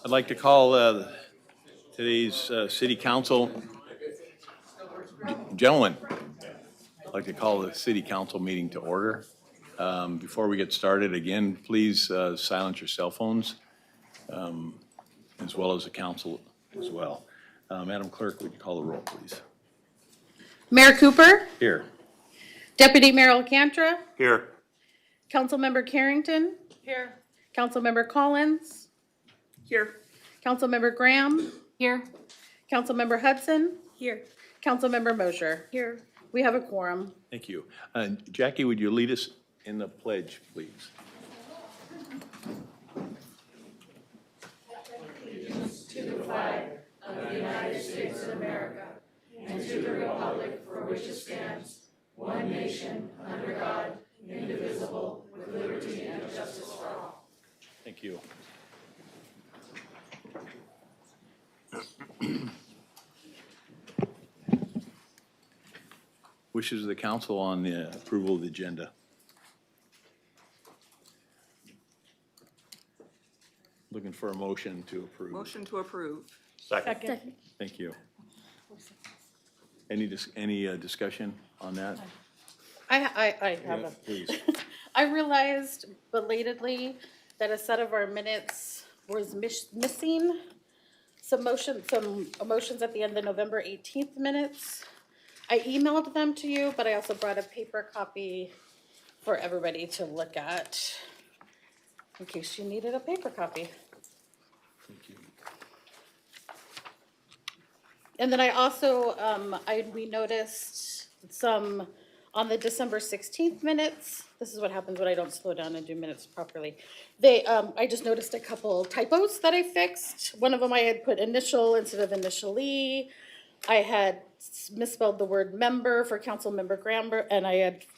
I'd like to call today's city council, gentlemen, I'd like to call the city council meeting to order. Before we get started, again, please silence your cell phones, as well as the council as well. Madam Clerk, would you call the roll, please? Mayor Cooper, Here. Deputy Mayor Alcantara, Here. Councilmember Carrington, here. Councilmember Collins, Here. Councilmember Graham, Here. Councilmember Hudson, Here. Councilmember Mosher. Here. We have a quorum. Thank you. Jackie, would you lead us in the pledge, please? To the flag of the United States of America and to the republic for which it stands, one nation, under God, indivisible, with liberty and justice for all. Thank you. Wishes of the council on the approval of the agenda. Looking for a motion to approve. Motion to approve. Second. Thank you. Any discussion on that? I have a. Please. I realized belatedly that a set of our minutes was missing some emotions at the end of the November 18th minutes. I emailed them to you, but I also brought a paper copy for everybody to look at in case you needed a paper copy. Thank you. And then I also, we noticed some on the December 16th minutes. This is what happens when I don't slow down and do minutes properly. I just noticed a couple typos that I fixed. One of them I had put initial instead of initially. I had misspelled the word member for Councilmember Gramber, and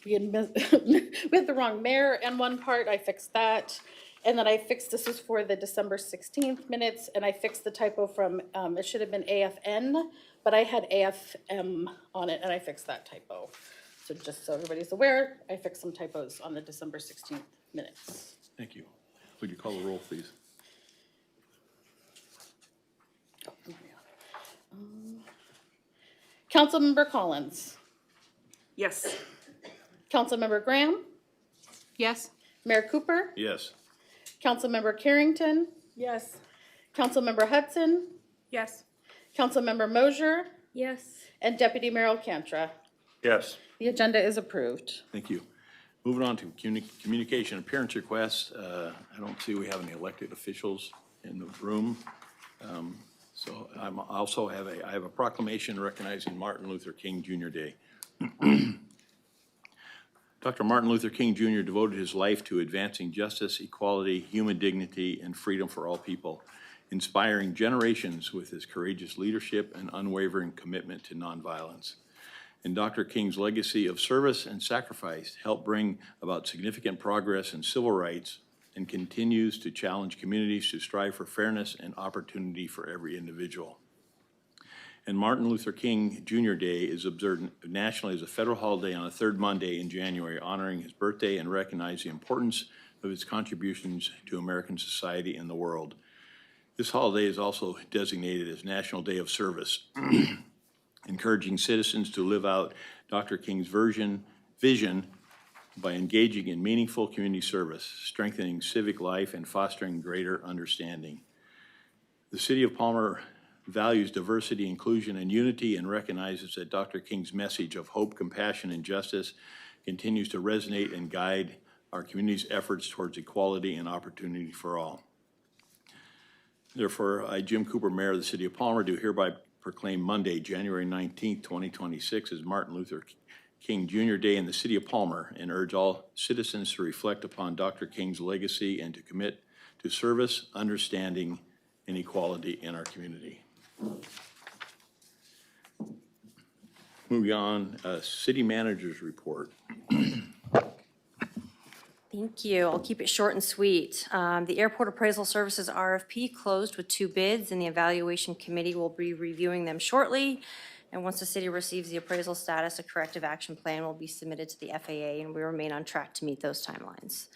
we had the wrong mayor in one part. I fixed that. And then I fixed, this was for the December 16th minutes, and I fixed the typo from, it should have been AFN, but I had AFM on it, and I fixed that typo. So just so everybody's aware, I fixed some typos on the December 16th minutes. Thank you. Would you call the roll, please? Councilmember Collins. Yes. Councilmember Graham. Yes. Mayor Cooper. Yes. Councilmember Carrington. Yes. Councilmember Hudson. Yes. Councilmember Mosher. Yes. And Deputy Mayor Alcantara. Yes. The agenda is approved. Thank you. Moving on to communication appearance requests. I don't see we have any elected officials in the room. So I have a proclamation recognizing Martin Luther King Jr. Day. Dr. Martin Luther King Jr. devoted his life to advancing justice, equality, human dignity, and freedom for all people, inspiring generations with his courageous leadership and unwavering commitment to nonviolence. And Dr. King's legacy of service and sacrifice helped bring about significant progress in civil rights and continues to challenge communities to strive for fairness and opportunity for every individual. And Martin Luther King Jr. Day is observed nationally as a federal holiday on the third Monday in January, honoring his birthday and recognizing the importance of his contributions to American society and the world. This holiday is also designated as National Day of Service, encouraging citizens to live out Dr. King's vision by engaging in meaningful community service, strengthening civic life, and fostering greater understanding. The City of Palmer values diversity, inclusion, and unity, and recognizes that Dr. King's message of hope, compassion, and justice continues to resonate and guide our community's efforts towards equality and opportunity for all. Therefore, I, Jim Cooper, Mayor of the City of Palmer, do hereby proclaim Monday, January 19th, 2026 as Martin Luther King Jr. Day in the City of Palmer, and urge all citizens to reflect upon Dr. King's legacy and to commit to service, understanding, and equality in our community. Moving on, City Manager's Report. Thank you. I'll keep it short and sweet. The Airport Appraisal Services RFP closed with 2 bids, and the evaluation committee will be reviewing them shortly. And once the city receives the appraisal status, a corrective action plan will be submitted to the FAA, and we remain on track to meet those timelines.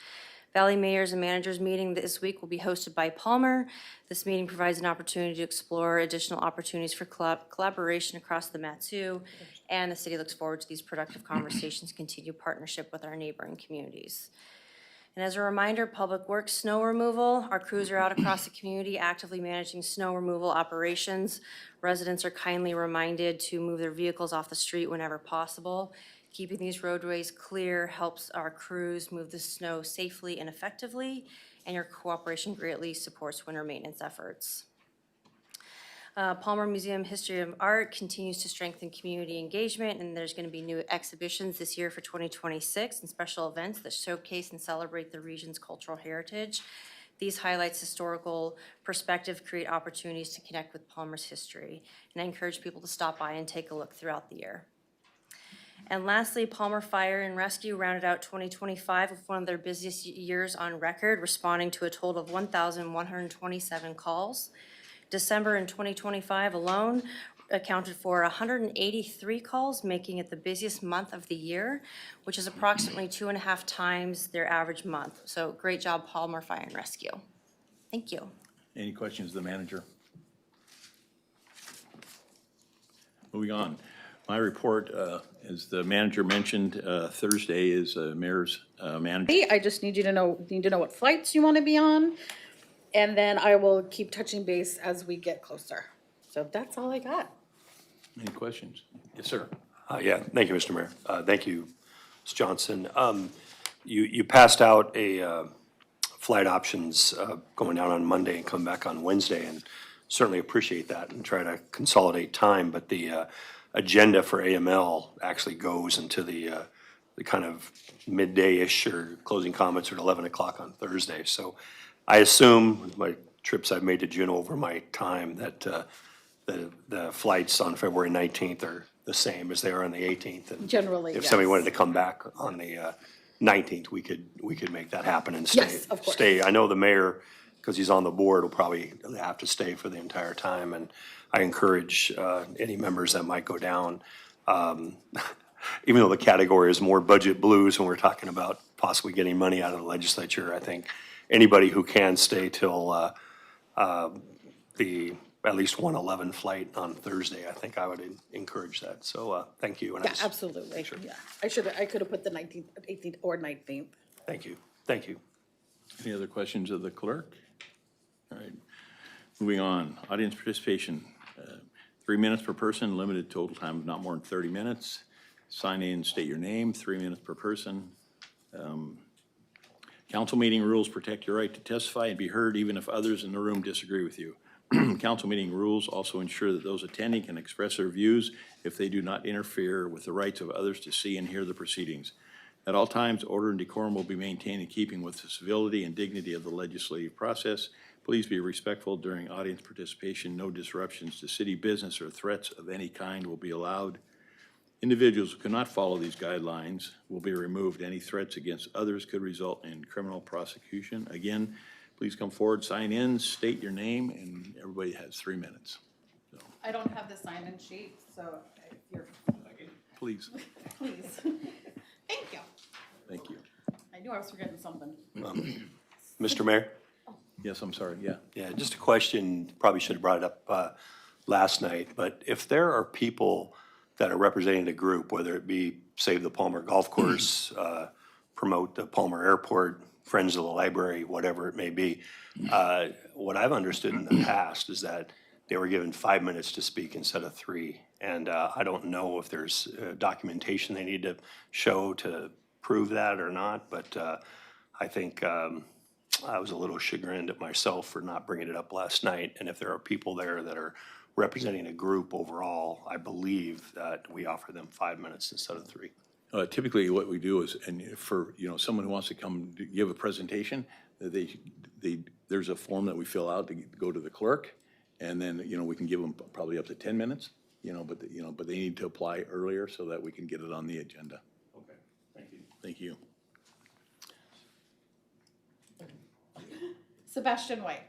Valley Mayors and Managers meeting this week will be hosted by Palmer. This meeting provides an opportunity to explore additional opportunities for collaboration across the Matsu, and the city looks forward to these productive conversations, continue partnership with our neighboring communities. And as a reminder, Public Works snow removal, our crews are out across the community actively managing snow removal operations. Residents are kindly reminded to move their vehicles off the street whenever possible. Keeping these roadways clear helps our crews move the snow safely and effectively, and your cooperation greatly supports winter maintenance efforts. Palmer Museum History of Art continues to strengthen community engagement, and there's going to be new exhibitions this year for 2026 and special events that showcase and celebrate the region's cultural heritage. These highlights historical perspective, create opportunities to connect with Palmer's history, and I encourage people to stop by and take a look throughout the year. And lastly, Palmer Fire and Rescue rounded out 2025 with one of their busiest years on record, responding to a total of 1,127 calls. December in 2025 alone accounted for 183 calls, making it the busiest month of the year, which is approximately 2.5 times their average month. So great job, Palmer Fire and Rescue. Thank you. Any questions of the manager? Moving on. My report, as the manager mentioned, Thursday is mayor's manager. I just need to know what flights you want to be on, and then I will keep touching base as we get closer. So that's all I got. Any questions? Yes, sir. Yeah, thank you, Mr. Mayor. Thank you, Ms. Johnson. You passed out a flight options going down on Monday and come back on Wednesday, and certainly appreciate that and try to consolidate time. But the agenda for AML actually goes into the kind of midday-ish or closing comments at 11 o'clock on Thursday. So I assume with my trips I've made to Juneau over my time that the flights on February 19th are the same as they are on the 18th. And Generally, if somebody yes. wanted to come back on the 19th, we could make that happen and stay. Yes, of course. Stay. I know the mayor, because he's on the board, will probably have to stay for the entire time. And I encourage any members that might go down, even though the category is more budget blues when we're talking about possibly getting money out of the legislature, I think anybody who can stay till the at least 1:11 flight on Thursday, I think I would encourage that. So thank you. And Yeah, absolutely. Yeah, I could have put the 19th, 18th, or 19th. Thank you. Thank you. Any other questions of the clerk? All right. Moving on. Audience participation. 3 minutes per person, limited total time of not more than 30 minutes. Sign in, state your name, 3 minutes per person. Council meeting rules protect your right to testify and be heard even if others in the room disagree with you. Council meeting rules also ensure that those attending can express their views if they do not interfere with the rights of others to see and hear the proceedings. At all times, order and decorum will be maintained in keeping with the civility and dignity of the legislative process. Please be respectful during audience participation. No disruptions to city business or threats of any kind will be allowed. Individuals who cannot follow these guidelines will be removed. Any threats against others could result in criminal prosecution. Again, please come forward, sign in, state your name, and everybody has 3 minutes. So, I don't have the sign-in sheet, so if you're, please, please. Thank you. thank you. I knew I was forgetting something. Mr. Mayor? Yes, I'm sorry, yeah. Yeah, just a question, probably should have brought it up last night, but if there are people that are representing the group, whether it be Save the Palmer Golf Course, promote the Palmer Airport, Friends of the Library, whatever it may be, what I've understood in the past is that they were given 5 minutes to speak instead of 3. And I don't know if there's documentation they need to show to prove that or not, but I think I was a little chagrined at myself for not bringing it up last night. And if there are people there that are representing a group overall, I believe that we offer them 5 minutes instead of 3. Typically, what we do is, and for someone who wants to come to give a presentation, there's a form that we fill out to go to the clerk, and then we can give them probably up to 10 minutes. But they need to apply earlier so that we can get it on the agenda. Okay, thank you. Thank you. Sebastian White.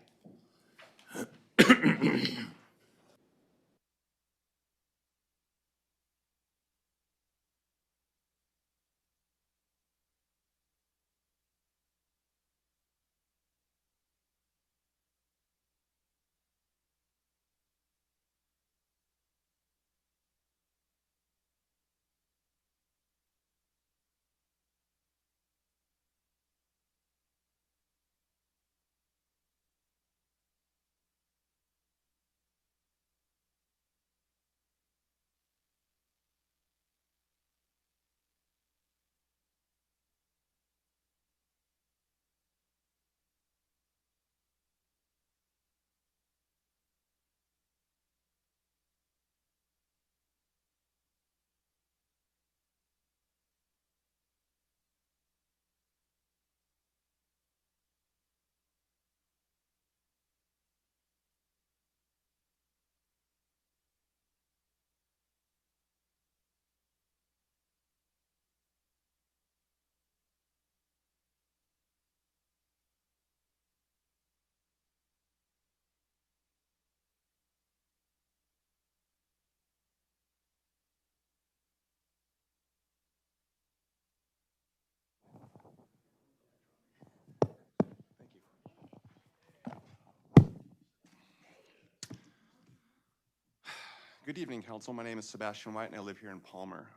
Good evening, Council. My name is Sebastian White, and I live here in Palmer.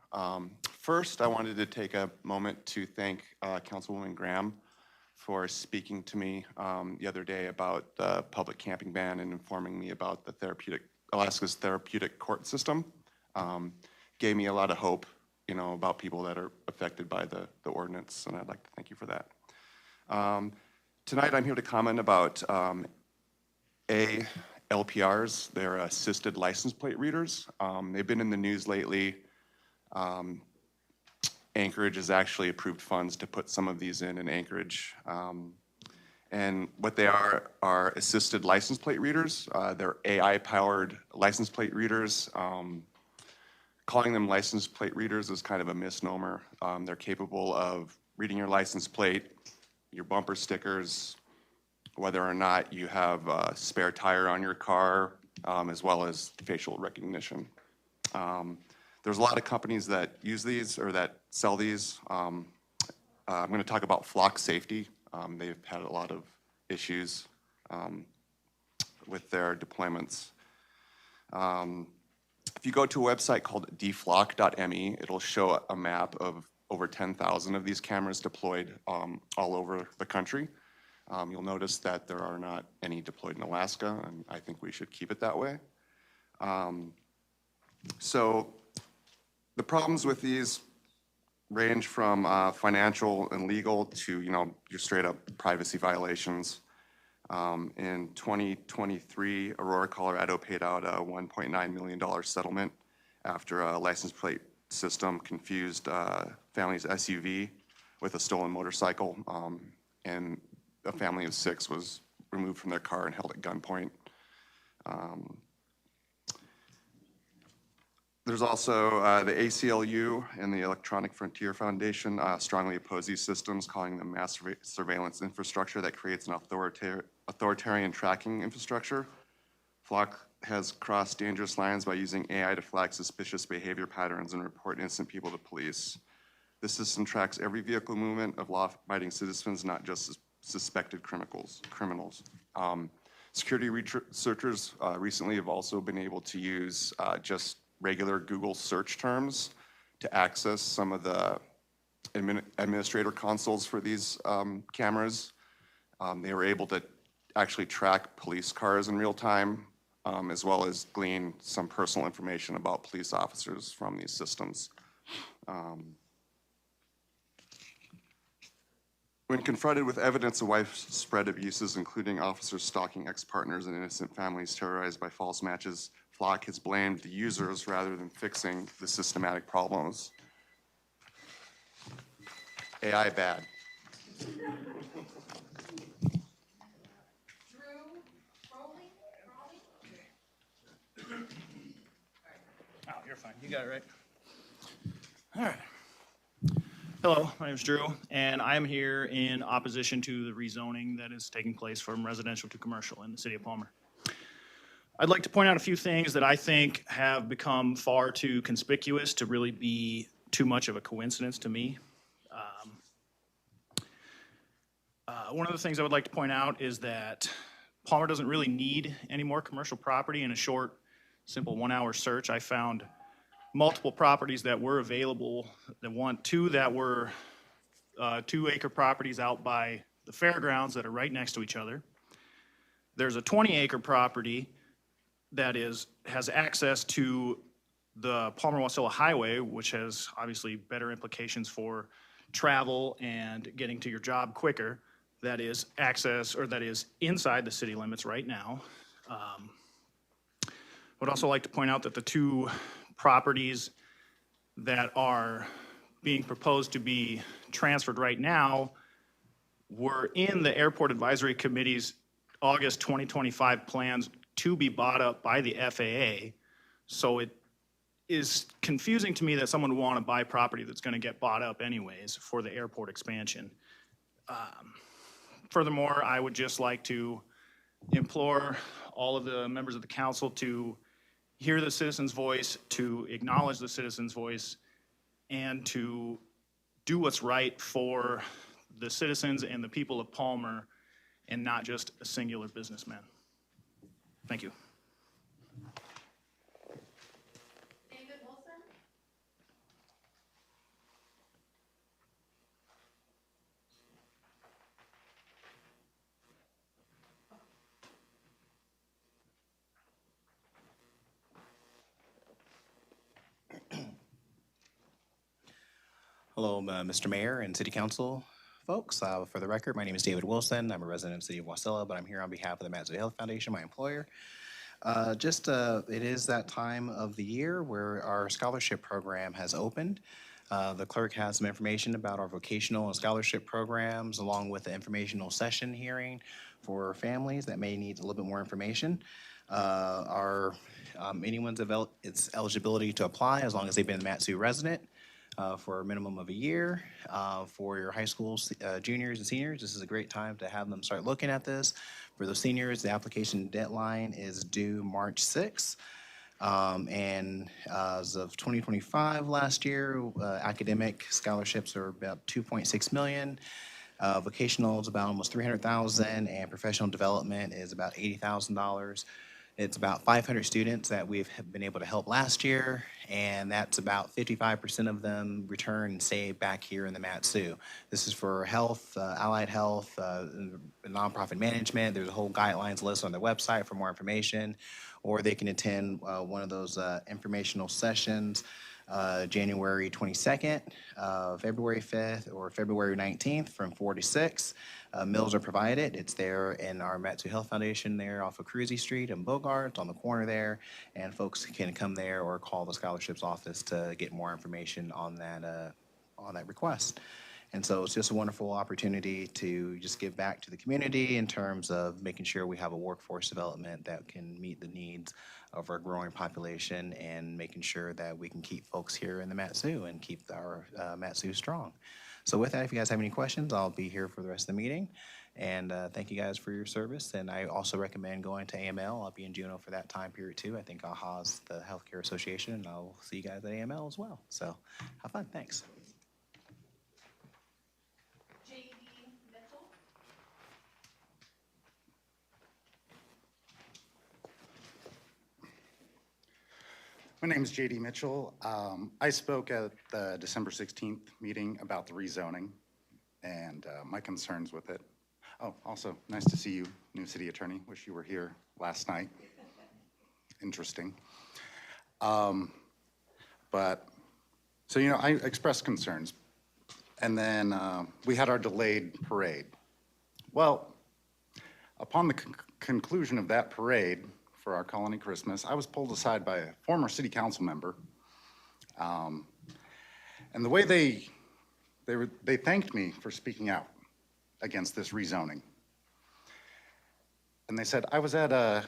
First, I wanted to take a moment to thank Councilwoman Graham for speaking to me the other day about the public camping ban and informing me about the Alaska's therapeutic court system. Gave me a lot of hope, about people that are affected by the ordinance, and I'd like to thank you for that. Tonight, I'm here to comment about LPRs, they're assisted license plate readers. They've been in the news lately. Anchorage has actually approved funds to put some of these in Anchorage. And what they are assisted license plate readers. They're AI-powered license plate readers. Calling them license plate readers is kind of a misnomer. They're capable of reading your license plate, your bumper stickers, whether or not you have a spare tire on your car, as well as facial recognition. There's a lot of companies that use these or that sell these. I'm going to talk about flock safety. They've had a lot of issues with their deployments. If you go to a website called deflock.me, it'll show a map of over 10,000 of these cameras deployed all over the country. You'll notice that there are not any deployed in Alaska, and I think we should keep it that way. So the problems with these range from financial and legal to, your straight up privacy violations. In 2023, Aurora, Colorado paid out a $1.9 million settlement after a license plate system confused family's SUV with a stolen motorcycle, and a family of 6 was removed from their car and held at gunpoint. There's also the ACLU and the Electronic Frontier Foundation strongly oppose these systems, calling them mass surveillance infrastructure that creates an authoritarian tracking infrastructure. Flock has crossed dangerous lines by using AI to flag suspicious behavior patterns and report innocent people to police. This system tracks every vehicle movement of law-abiding citizens, not just suspected criminals. Security researchers recently have also been able to use just regular Google search terms to access some of the administrator consoles for these cameras. They were able to actually track police cars in real time, as well as glean some personal information about police officers from these systems. When confronted with evidence of widespread abuses, including officers stalking ex-partners and innocent families terrorized by false matches, Flock has blamed the users rather than fixing the systematic problems. AI bad. Oh, you're fine. You got it right. All right. Hello, my name is Drew, and I'm here in opposition to the rezoning that is taking place from residential to commercial in the city of Palmer. I'd like to point out a few things that I think have become far too conspicuous to really be too much of a coincidence to me. One of the things I would like to point out is that Palmer doesn't really need any more commercial property. In a short, simple 1-hour search, I found multiple properties that were available. Two that were 2-acre properties out by the fairgrounds that are right next to each other. There's a 20-acre property that has access to the Palmer-Wasilla Highway, which has obviously better implications for travel and getting to your job quicker. That is inside the city limits right now. I would also like to point out that the 2 properties that are being proposed to be transferred right now were in the Airport Advisory Committee's August 2025 plans to be bought up by the FAA. So it is confusing to me that someone would want to buy property that's going to get bought up anyways for the airport expansion. Furthermore, I would just like to implore all of the members of the council to hear the citizens' voice, to acknowledge the citizens' voice, and to do what's right for the citizens and the people of Palmer and not just a singular businessman. Thank you. Hello, Mr. Mayor and City Council folks. For the record, my name is David Wilson. I'm a resident of the City of Wasilla, but I'm here on behalf of the Matzo Health Foundation, my employer. It is that time of the year where our scholarship program has opened. The clerk has some information about our vocational and scholarship programs, along with the informational session hearing for families that may need a little bit more information. Anyone's its eligibility to apply as long as they've been a Matsu resident for a minimum of a year. For your high school juniors and seniors, this is a great time to have them start looking at this. For those seniors, the application deadline is due March 6th. And as of 2025 last year, academic scholarships are about 2.6 million. Vocational is about almost 300,000, and professional development is about $80,000. It's about 500 students that we've been able to help last year, and that's about 55% of them return and stay back here in the Matsu. This is for health, allied health, nonprofit management. There's a whole guidelines list on their website for more information, or they can attend one of those informational sessions January 22nd, February 5th, or February 19th from 4 to 6. Meals are provided. It's there in our Matsu Health Foundation there off of Cruzy Street in Bogart on the corner there. And folks can come there or call the scholarships office to get more information on that request. And so it's just a wonderful opportunity to just give back to the community in terms of making sure we have a workforce development that can meet the needs of our growing population and making sure that we can keep folks here in the Matsu and keep our Matsu strong. So with that, if you guys have any questions, I'll be here for the rest of the meeting. And thank you guys for your service. And I also recommend going to AML. I'll be in Juneau for that time period too. I think AHA's the Healthcare Association, and I'll see you guys at AML as well. So have fun. Thanks. My name is J.D. Mitchell. I spoke at the December 16th meeting about the rezoning and my concerns with it. Oh, also, nice to see you, new city attorney. Wish you were here last night. Interesting. So, I expressed concerns. And then we had our delayed parade. Well, upon the conclusion of that parade, for our colony Christmas, I was pulled aside by a former city council member. And the way they thanked me for speaking out against this rezoning. And they said, I was at a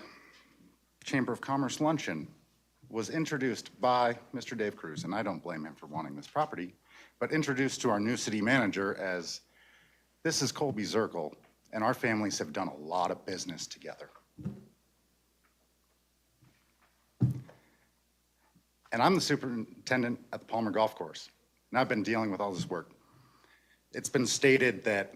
Chamber of Commerce luncheon, was introduced by Mr. Dave Cruz, and I don't blame him for wanting this property, but introduced to our new city manager as, this is Colby Zirkle, and our families have done a lot of business together. And I'm the superintendent at the Palmer Golf Course, and I've been dealing with all this work. It's been stated that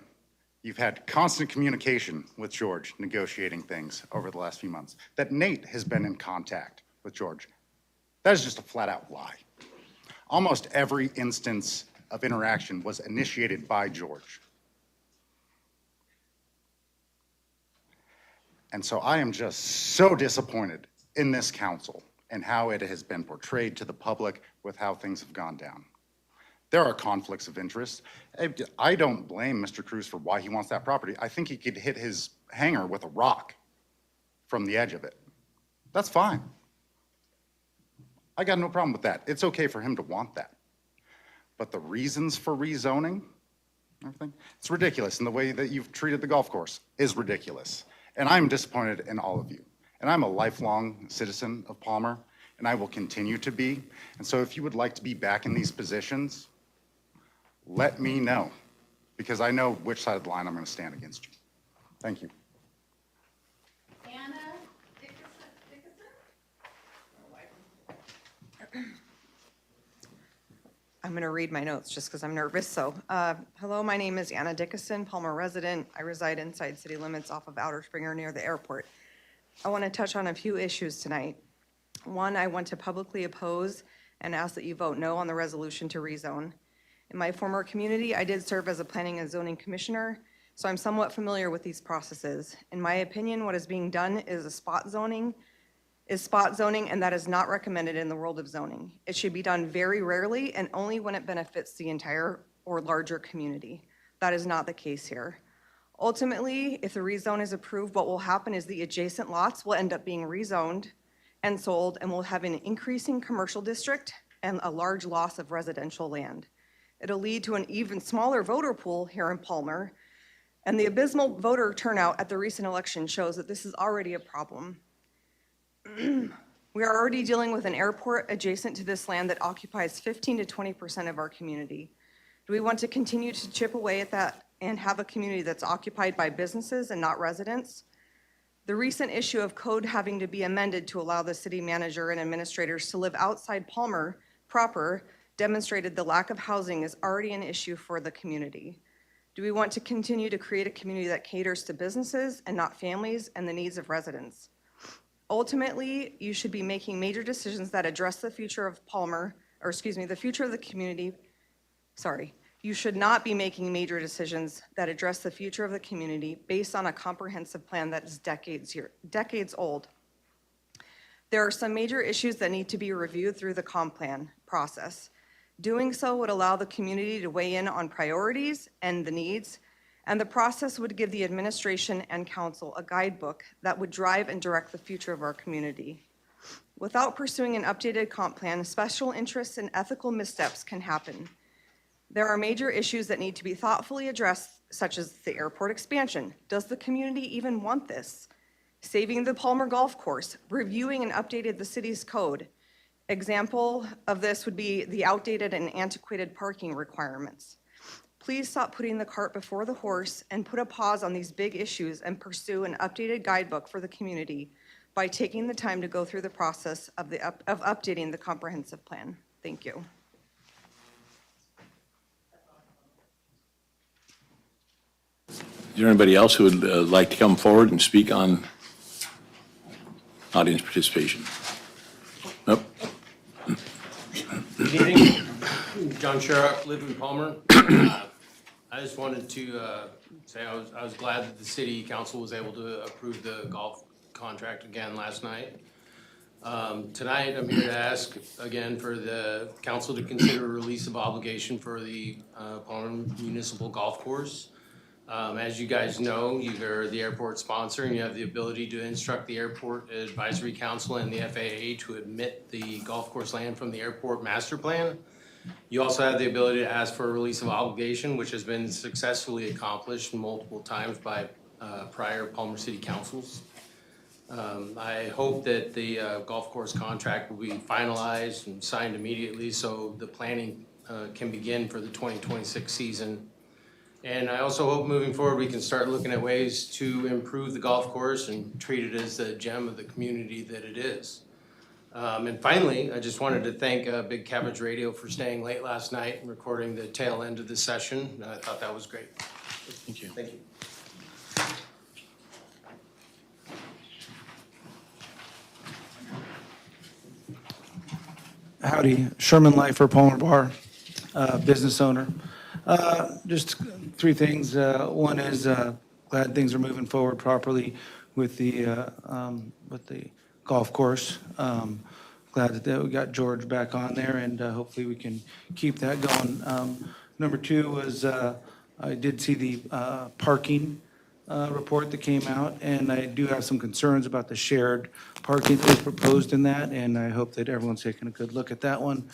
you've had constant communication with George negotiating things over the last few months, that Nate has been in contact with George. That is just a flat out lie. Almost every instance of interaction was initiated by George. And so I am just so disappointed in this council and how it has been portrayed to the public with how things have gone down. There are conflicts of interest. I don't blame Mr. Cruz for why he wants that property. I think he could hit his hangar with a rock from the edge of it. That's fine. I got no problem with that. It's okay for him to want that. But the reasons for rezoning, everything, it's ridiculous. And the way that you've treated the golf course is ridiculous. And I'm disappointed in all of you. And I'm a lifelong citizen of Palmer, and I will continue to be. And so if you would like to be back in these positions, let me know, because I know which side of the line I'm going to stand against you. Thank you. Anna Dickerson? I'm going to read my notes just because I'm nervous. So, hello, my name is Anna Dickerson, Palmer resident. I reside inside city limits off of Outer Springer near the airport. I want to touch on a few issues tonight. One, I want to publicly oppose and ask that you vote no on the resolution to rezone. In my former community, I did serve as a planning and zoning commissioner, so I'm somewhat familiar with these processes. In my opinion, what is being done is a spot zoning is spot zoning, and that is not recommended in the world of zoning. It should be done very rarely and only when it benefits the entire or larger community. That is not the case here. Ultimately, if the rezone is approved, what will happen is the adjacent lots will end up being rezoned and sold, and we'll have an increasing commercial district and a large loss of residential land. It'll lead to an even smaller voter pool here in Palmer, and the abysmal voter turnout at the recent election shows that this is already a problem. We are already dealing with an airport adjacent to this land that occupies 15 to 20% of our community. Do we want to continue to chip away at that and have a community that's occupied by businesses and not residents? The recent issue of code having to be amended to allow the city manager and administrators to live outside Palmer proper demonstrated the lack of housing is already an issue for the community. Do we want to continue to create a community that caters to businesses and not families and the needs of residents? Ultimately, you should be making major decisions that address the future of Palmer, or excuse me, the future of the community. Sorry. You should not be making major decisions that address the future of the community based on a comprehensive plan that is decades old. There are some major issues that need to be reviewed through the comp plan process. Doing so would allow the community to weigh in on priorities and the needs, and the process would give the administration and council a guidebook that would drive and direct the future of our community. Without pursuing an updated comp plan, special interests and ethical missteps can happen. There are major issues that need to be thoughtfully addressed, such as the airport expansion. Does the community even want this? Saving the Palmer Golf Course, reviewing and updated the city's code. Example of this would be the outdated and antiquated parking requirements. Please stop putting the cart before the horse and put a pause on these big issues and pursue an updated guidebook for the community by taking the time to go through the process of updating the comprehensive plan. Thank you. Is there anybody else who would like to come forward and speak on audience participation? Nope. Good evening. John Sherrock, live in Palmer. I just wanted to say I was glad that the city council was able to approve the golf contract again last night. Tonight, I'm here to ask again for the council to consider a release of obligation for the Palmer Municipal Golf Course. As you guys know, you're the airport sponsor and you have the ability to instruct the Airport Advisory Council and the FAA to admit the golf course land from the airport master plan. You also have the ability to ask for a release of obligation, which has been successfully accomplished multiple times by prior Palmer City councils. I hope that the golf course contract will be finalized and signed immediately so the planning can begin for the 2026 season. And I also hope moving forward we can start looking at ways to improve the golf course and treat it as the gem of the community that it is. And finally, I just wanted to thank Big Cabbage Radio for staying late last night and recording the tail end of the session. I thought that was great. Thank you. Thank you. Howdy, Sherman Lifer, Palmer Bar, business owner. Just three things. One is glad things are moving forward properly with the golf course. Glad that we got George back on there, and hopefully we can keep that going. Number two was I did see the parking report that came out, and I do have some concerns about the shared parking that's proposed in that, and I hope that everyone's taking a good look at that one.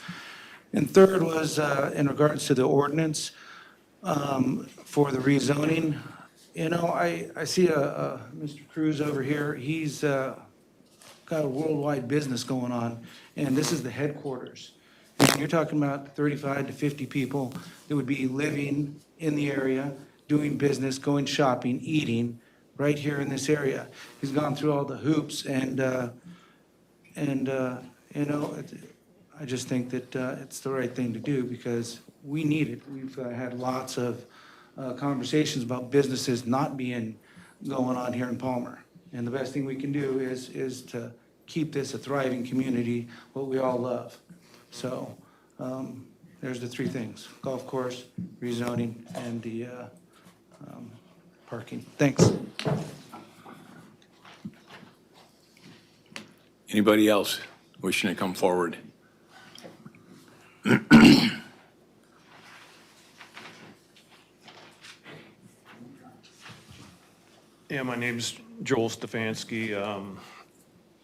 And third was in regards to the ordinance for the rezoning. You know, I see Mr. Cruz over here. He's got a worldwide business going on, and this is the headquarters. And you're talking about 35 to 50 people that would be living in the area, doing business, going shopping, eating, right here in this area. He's gone through all the hoops, and you know, I just think that it's the right thing to do because we need it. We've had lots of conversations about businesses not being going on here in Palmer. And the best thing we can do is to keep this a thriving community, what we all love. So there's the three things: golf course, rezoning, and the parking. Thanks. Anybody else wishing to come forward? Yeah, my name's Joel Stefanski.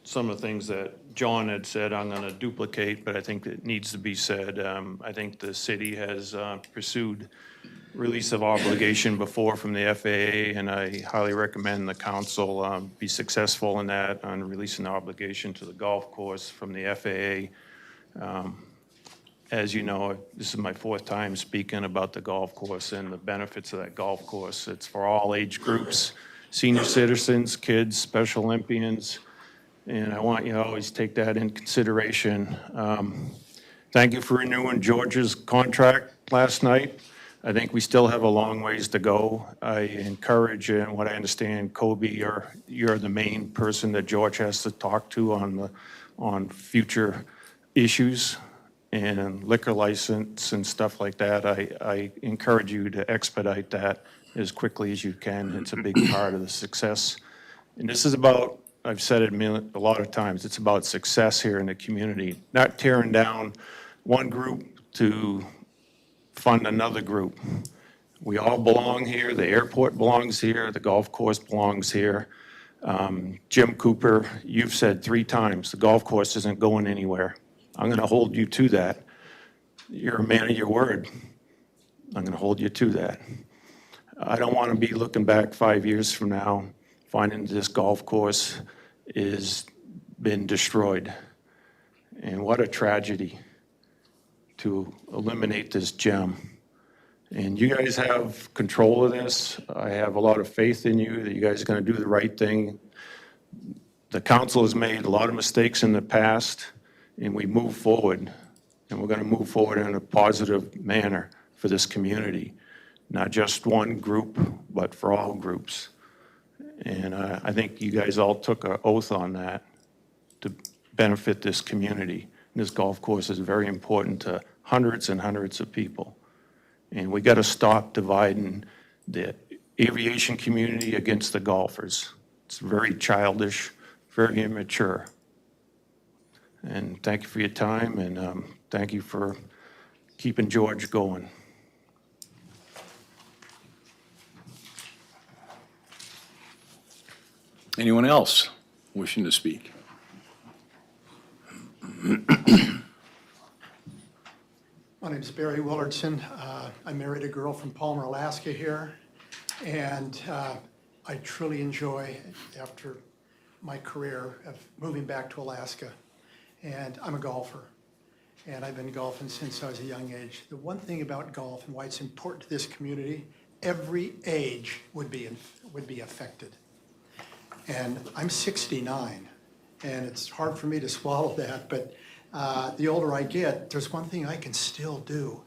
Some of the things that John had said, I'm going to duplicate, but I think it needs to be said. I think the city has pursued release of obligation before from the FAA, and I highly recommend the council be successful in that on releasing the obligation to the golf course from the FAA. As you know, this is my fourth time speaking about the golf course and the benefits of that golf course. It's for all age groups, senior citizens, kids, Special Olympians, and I want you to always take that in consideration. Thank you for renewing George's contract last night. I think we still have a long ways to go. I encourage, and what I understand, Kobe, you're the main person that George has to talk to on future issues and liquor license and stuff like that. I encourage you to expedite that as quickly as you can. It's a big part of the success. And this is about, I've said it a lot of times, it's about success here in the community, not tearing down one group to fund another group. We all belong here. The airport belongs here. The golf course belongs here. Jim Cooper, you've said 3 times, the golf course isn't going anywhere. I'm going to hold you to that. You're a man of your word. I'm going to hold you to that. I don't want to be looking back 5 years from now, finding this golf course is been destroyed. And what a tragedy to eliminate this gem. And you guys have control of this. I have a lot of faith in you that you guys are going to do the right thing. The council has made a lot of mistakes in the past, and we move forward. And we're going to move forward in a positive manner for this community. Not just one group, but for all groups. And I think you guys all took an oath on that to benefit this community. This golf course is very important to hundreds and hundreds of people. And we got to stop dividing the aviation community against the golfers. It's very childish, very immature. And thank you for your time, and thank you for keeping George going. Anyone else wishing to speak? My name is Barry Willardson. I married a girl from Palmer, Alaska here, and I truly enjoy, after my career, of moving back to Alaska. And I'm a golfer, and I've been golfing since I was a young age. The one thing about golf and why it's important to this community, every age would be affected. And I'm 69, and it's hard for me to swallow that, but the older I get, there's one thing I can still do.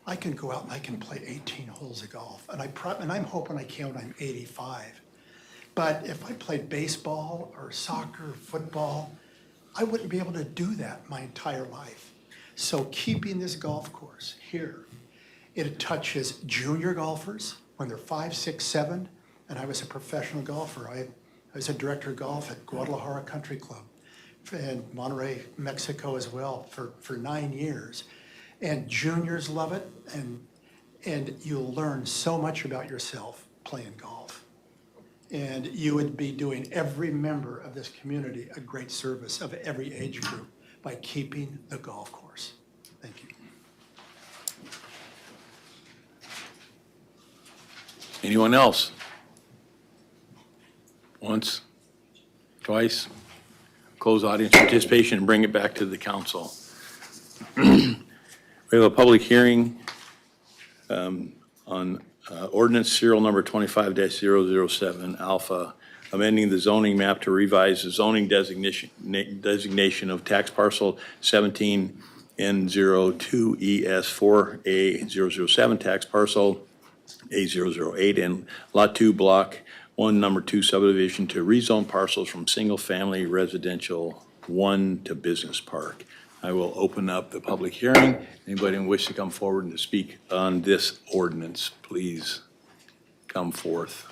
I can go out and I can play 18 holes of golf, and I'm hoping I can when I'm 85. But if I played baseball or soccer, football, I wouldn't be able to do that my entire life. So keeping this golf course here, it touches junior golfers when they're 5, 6, 7, and I was a professional golfer. I was a director of golf at Guadalajara Country Club in Monterrey, Mexico as well for 9 years. And juniors love it, and you'll learn so much about yourself playing golf. And you would be doing every member of this community a great service of every age group by keeping the golf course. Thank you. Anyone else? Once, twice? Close audience participation and bring it back to the council. We have a public hearing on ordinance serial number 25-007 Alpha, amending the zoning map to revise the zoning designation of tax parcel 17 N02ES4A007 tax parcel A008 and Lot 2 Block 1 Number 2 subdivision to rezone parcels from single-family residential 1 to business park. I will open up the public hearing. Anybody who wishes to come forward and to speak on this ordinance, please come forth.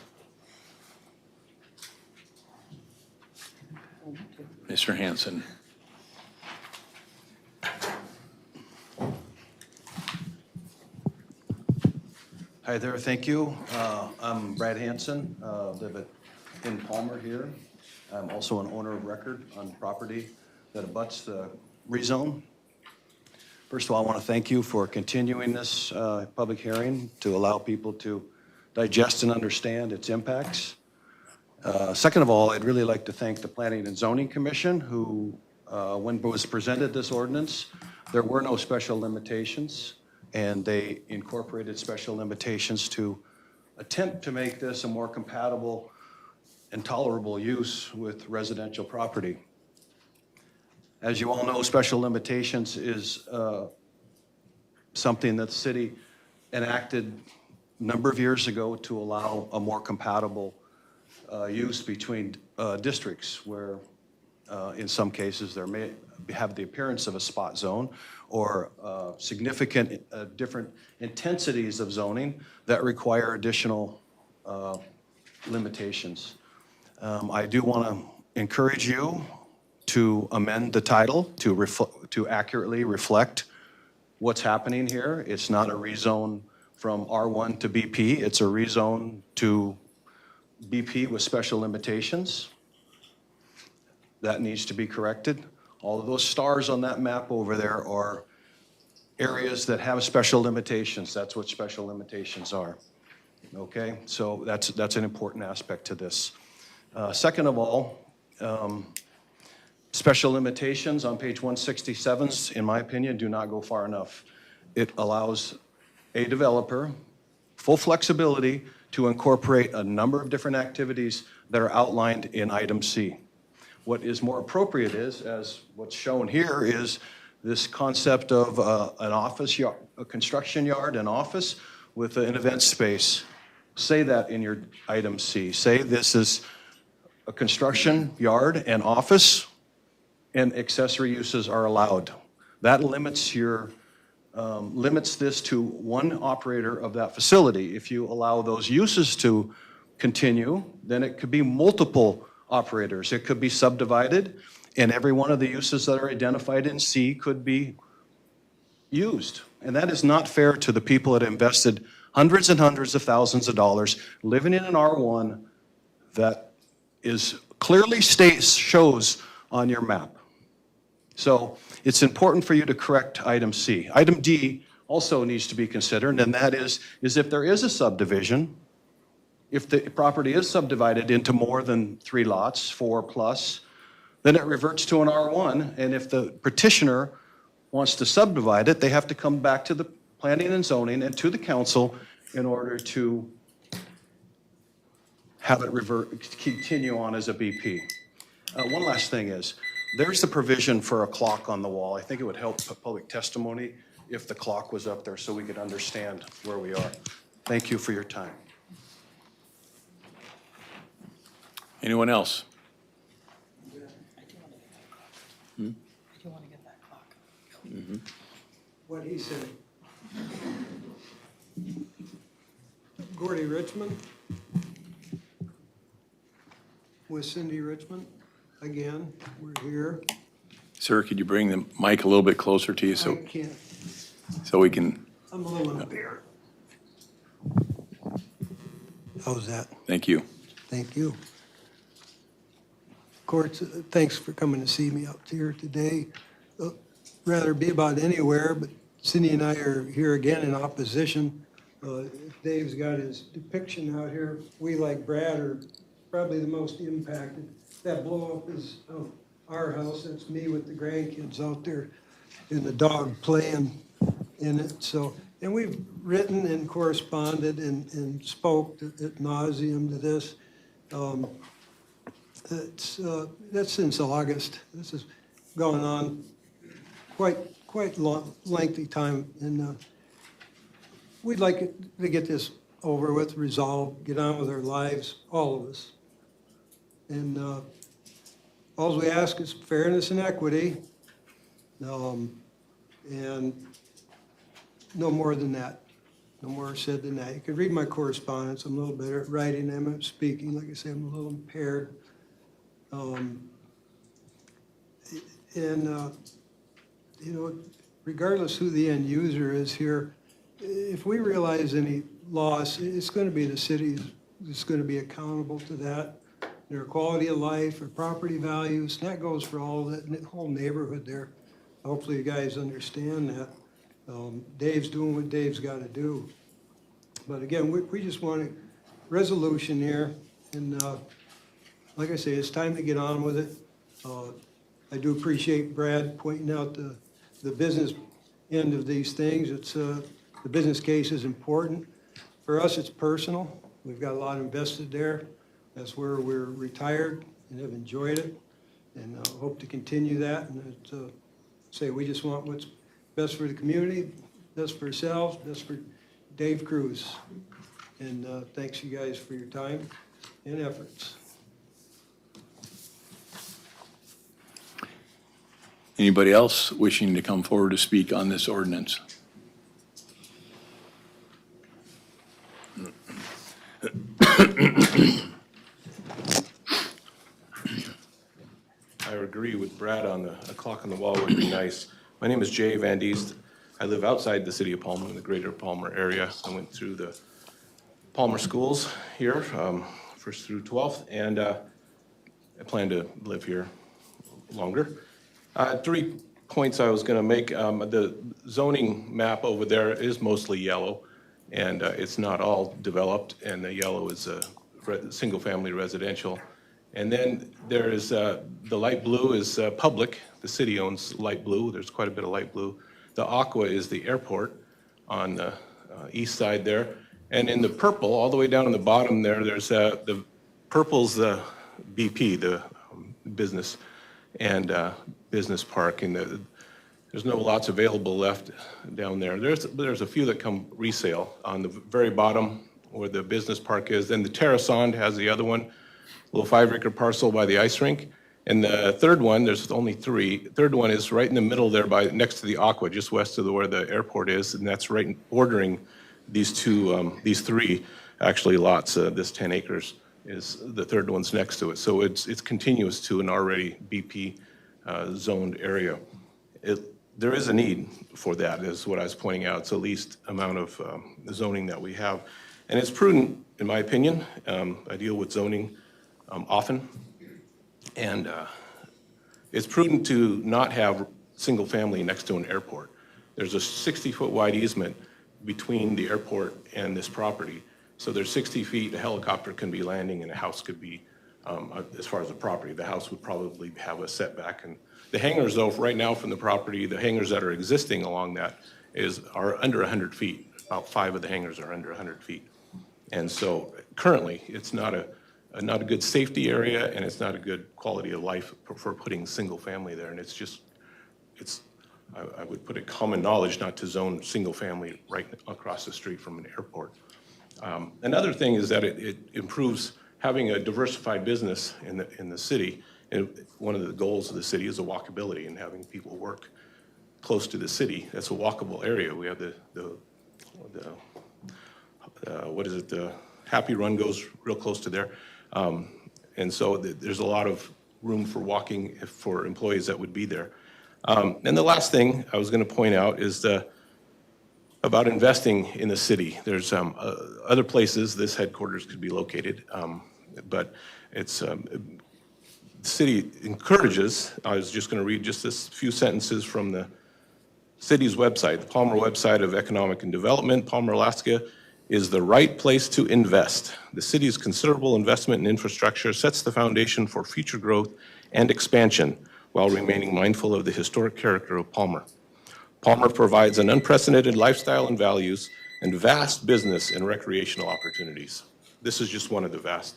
Mr. Hanson. Hi there, thank you. I'm Brad Hanson, live in Palmer here. I'm also an owner of record on property that abuts the rezone. First of all, I want to thank you for continuing this public hearing to allow people to digest and understand its impacts. Second of all, I'd really like to thank the Planning and Zoning Commission who, when it was presented this ordinance, there were no special limitations, and they incorporated special limitations to attempt to make this a more compatible and tolerable use with residential property. As you all know, special limitations is something that the city enacted a number of years ago to allow a more compatible use between districts where in some cases there may have the appearance of a spot zone or significant different intensities of zoning that require additional limitations. I do want to encourage you to amend the title to accurately reflect what's happening here. It's not a rezone from R1 to BP. It's a rezone to BP with special limitations. That needs to be corrected. All of those stars on that map over there are areas that have special limitations. That's what special limitations are. Okay, so that's an important aspect to this. Second of all, special limitations on page 167, in my opinion, do not go far enough. It allows a developer full flexibility to incorporate a number of different activities that are outlined in item C. What is more appropriate is, as what's shown here, is this concept of an office yard, a construction yard, an office with an event space. Say that in your item C. Say this is a construction yard and office, and accessory uses are allowed. That limits your limits this to one operator of that facility. If you allow those uses to continue, then it could be multiple operators. It could be subdivided, and every one of the uses that are identified in C could be used. And that is not fair to the people that invested hundreds and hundreds of thousands of dollars living in an R1 that is clearly shows on your map. So it's important for you to correct item C. Item D also needs to be considered, and that is if there is a subdivision, if the property is subdivided into more than 3 lots, 4 plus, then it reverts to an R1, and if the petitioner wants to subdivide it, they have to come back to the planning and zoning and to the council in order to have it continue on as a BP. One last thing is, there's the provision for a clock on the wall. I think it would help public testimony if the clock was up there so we could understand where we are. Thank you for your time. Anyone else? What he said. Gordy Richmond with Cindy Richmond. Again, we're here. Sir, could you bring the mic a little bit closer to you I can't, so we can, I'm a little impaired. How's that? thank you. Thank you. Of course, thanks for coming to see me out here today. Rather be about anywhere, but Cindy and I are here again in opposition. Dave's got his depiction out here. We, like Brad, are probably the most impacted. That blow up is of our house. That's me with the grandkids out there and the dog playing in it. So, and we've written and corresponded and spoke at nauseum to this. That's since August. This has gone on quite long, lengthy time, and we'd like to get this over with, resolved, get on with our lives, all of us. And all we ask is fairness and equity, and no more than that. No more said than that. You could read my correspondence. I'm a little better at writing than I'm at speaking. Like I say, I'm a little impaired. You know, regardless who the end user is here, if we realize any loss, it's going to be the city that's going to be accountable to that. Their quality of life, their property values, and that goes for all that whole neighborhood there. Hopefully you guys understand that. Dave's doing what Dave's got to do. But again, we just want a resolution here, and like I say, it's time to get on with it. I do appreciate Brad pointing out the business end of these things. It's, the business case is important. For us, it's personal. We've got a lot invested there. That's where we're retired and have enjoyed it, and hope to continue that. And say we just want what's best for the community, best for ourselves, best for Dave Cruz. And thanks you guys for your time and efforts. Anybody else wishing to come forward to speak on this ordinance? I agree with Brad on a clock on the wall would be nice. My name is Jay Van Diest. I live outside the city of Palmer, in the greater Palmer area. I went through the Palmer schools here, first through 12th, and I plan to live here longer. 3 points I was going to make. The zoning map over there is mostly yellow, and it's not all developed, and the yellow is single-family residential. And then there is, the light blue is public. The city owns light blue. There's quite a bit of light blue. The aqua is the airport on the east side there. And in the purple, all the way down on the bottom there, there's the purple's the BP, the business and business park. And there's no lots available left down there. There's a few that come resale on the very bottom where the business park is. Then the Terrasond has the other one, little 5-acre parcel by the ice rink. And the third one, there's only 3. Third one is right in the middle there by next to the aqua, just west of where the airport is, and that's right bordering these 3 actually lots. This 10 acres is the third one's next to it. So it's continuous to an already BP zoned area. There is a need for that, is what I was pointing out. It's the least amount of zoning that we have. And it's prudent, in my opinion. I deal with zoning often. And it's prudent to not have single family next to an airport. There's a 60-foot wide easement between the airport and this property. So there's 60 feet, a helicopter can be landing and a house could be, as far as the property, the house would probably have a setback. And the hangars though, right now from the property, the hangars that are existing along that are under 100 feet. About 5 of the hangars are under 100 feet. And so currently it's not a good safety area, and it's not a good quality of life for putting single family there. And I would put it common knowledge not to zone single family right across the street from an airport. Another thing is that it improves having a diversified business in the city. And one of the goals of the city is a walkability and having people work close to the city. That's a walkable area. We have the Happy Run goes real close to there. And so there's a lot of room for walking for employees that would be there. And the last thing I was going to point out is about investing in the city. There's other places this headquarters could be located, but it's the city encourages. I was just going to read just this few sentences from the city's website, the Palmer website of Economic and Development. Palmer, Alaska is the right place to invest. The city's considerable investment in infrastructure sets the foundation for future growth and expansion while remaining mindful of the historic character of Palmer. Palmer provides an unprecedented lifestyle and values and vast business and recreational opportunities. This is just one of the vast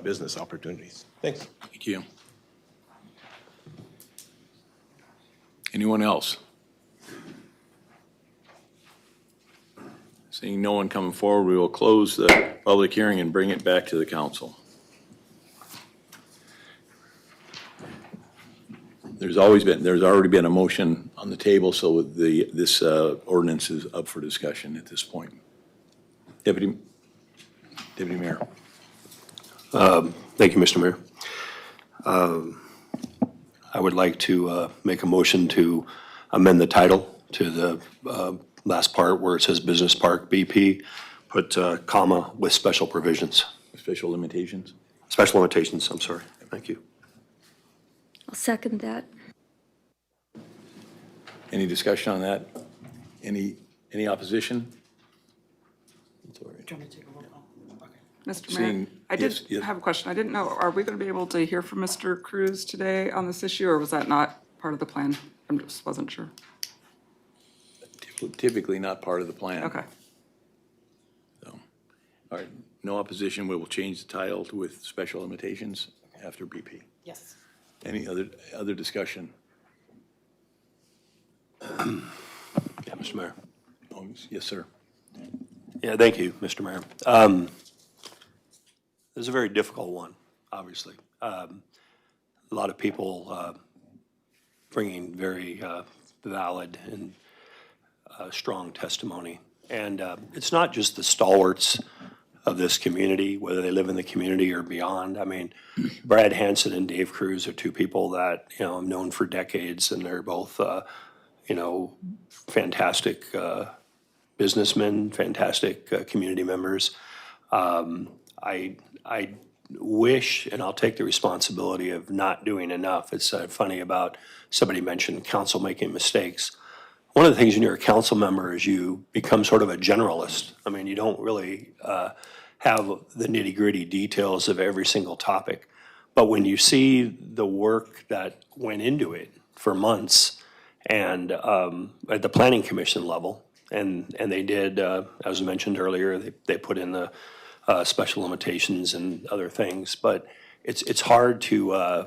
business opportunities. Thanks. Thank you. Anyone else? Seeing no one coming forward, we will close the public hearing and bring it back to the council. There's already been a motion on the table, so this ordinance is up for discussion at this point. Deputy Mayor. Thank you, Mr. Mayor. I would like to make a motion to amend the title to the last part where it says Business Park BP Put comma with special provisions, Special limitations? special limitations, I'm sorry. Thank you. I'll second that. Any discussion on that? Any opposition? It's all right. Mr. Mayor, Seeing- I did yes, yes. have a question. I didn't know, are we going to be able to hear from Mr. Cruz today on this issue, or was that not part of the plan? I just wasn't sure. Typically not part of the plan. Okay. So, all right, no opposition, we will change the title to with special limitations after BP. Yes. Any other discussion? Yeah, Mr. Mayor. Oh, yes, sir. Yeah, thank you, Mr. Mayor. This is a very difficult one, obviously. A lot of people bringing very valid and strong testimony. And it's not just the stalwarts of this community, whether they live in the community or beyond. I mean, Brad Hansen and Dave Cruz are two people that, I've known for decades, and they're both, fantastic businessmen, fantastic community members. I wish, and I'll take the responsibility of not doing enough. It's funny about, somebody mentioned council making mistakes. One of the things when you're a council member is you become sort of a generalist. I mean, you don't really have the nitty-gritty details of every single topic. But when you see the work that went into it for months, and at the planning commission level, and they did, as mentioned earlier, they put in the special limitations and other things. But it's hard to,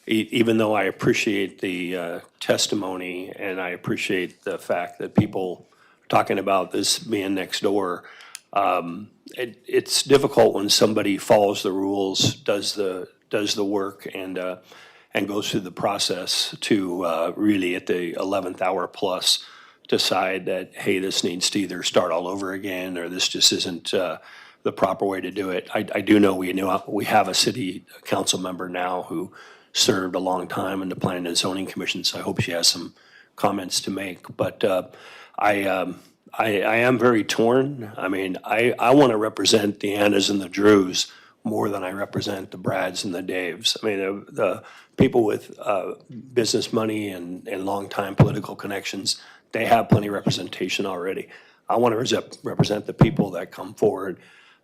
even though I appreciate the testimony and I appreciate the fact that people are talking about this being next door, it's difficult when somebody follows the rules, does the work, and goes through the process to really at the 11th hour plus decide that, hey, this needs to either start all over again, or this just isn't the proper way to do it. I do know we have a city council member now who served a long time in the Planning and Zoning Commission, so I hope she has some comments to make. But I am very torn. I mean, I want to represent the Annas and the Drews more than I represent the Brads and the Daves. I mean, the people with business money and long-time political connections, they have plenty of representation already. I want to represent the people that come forward,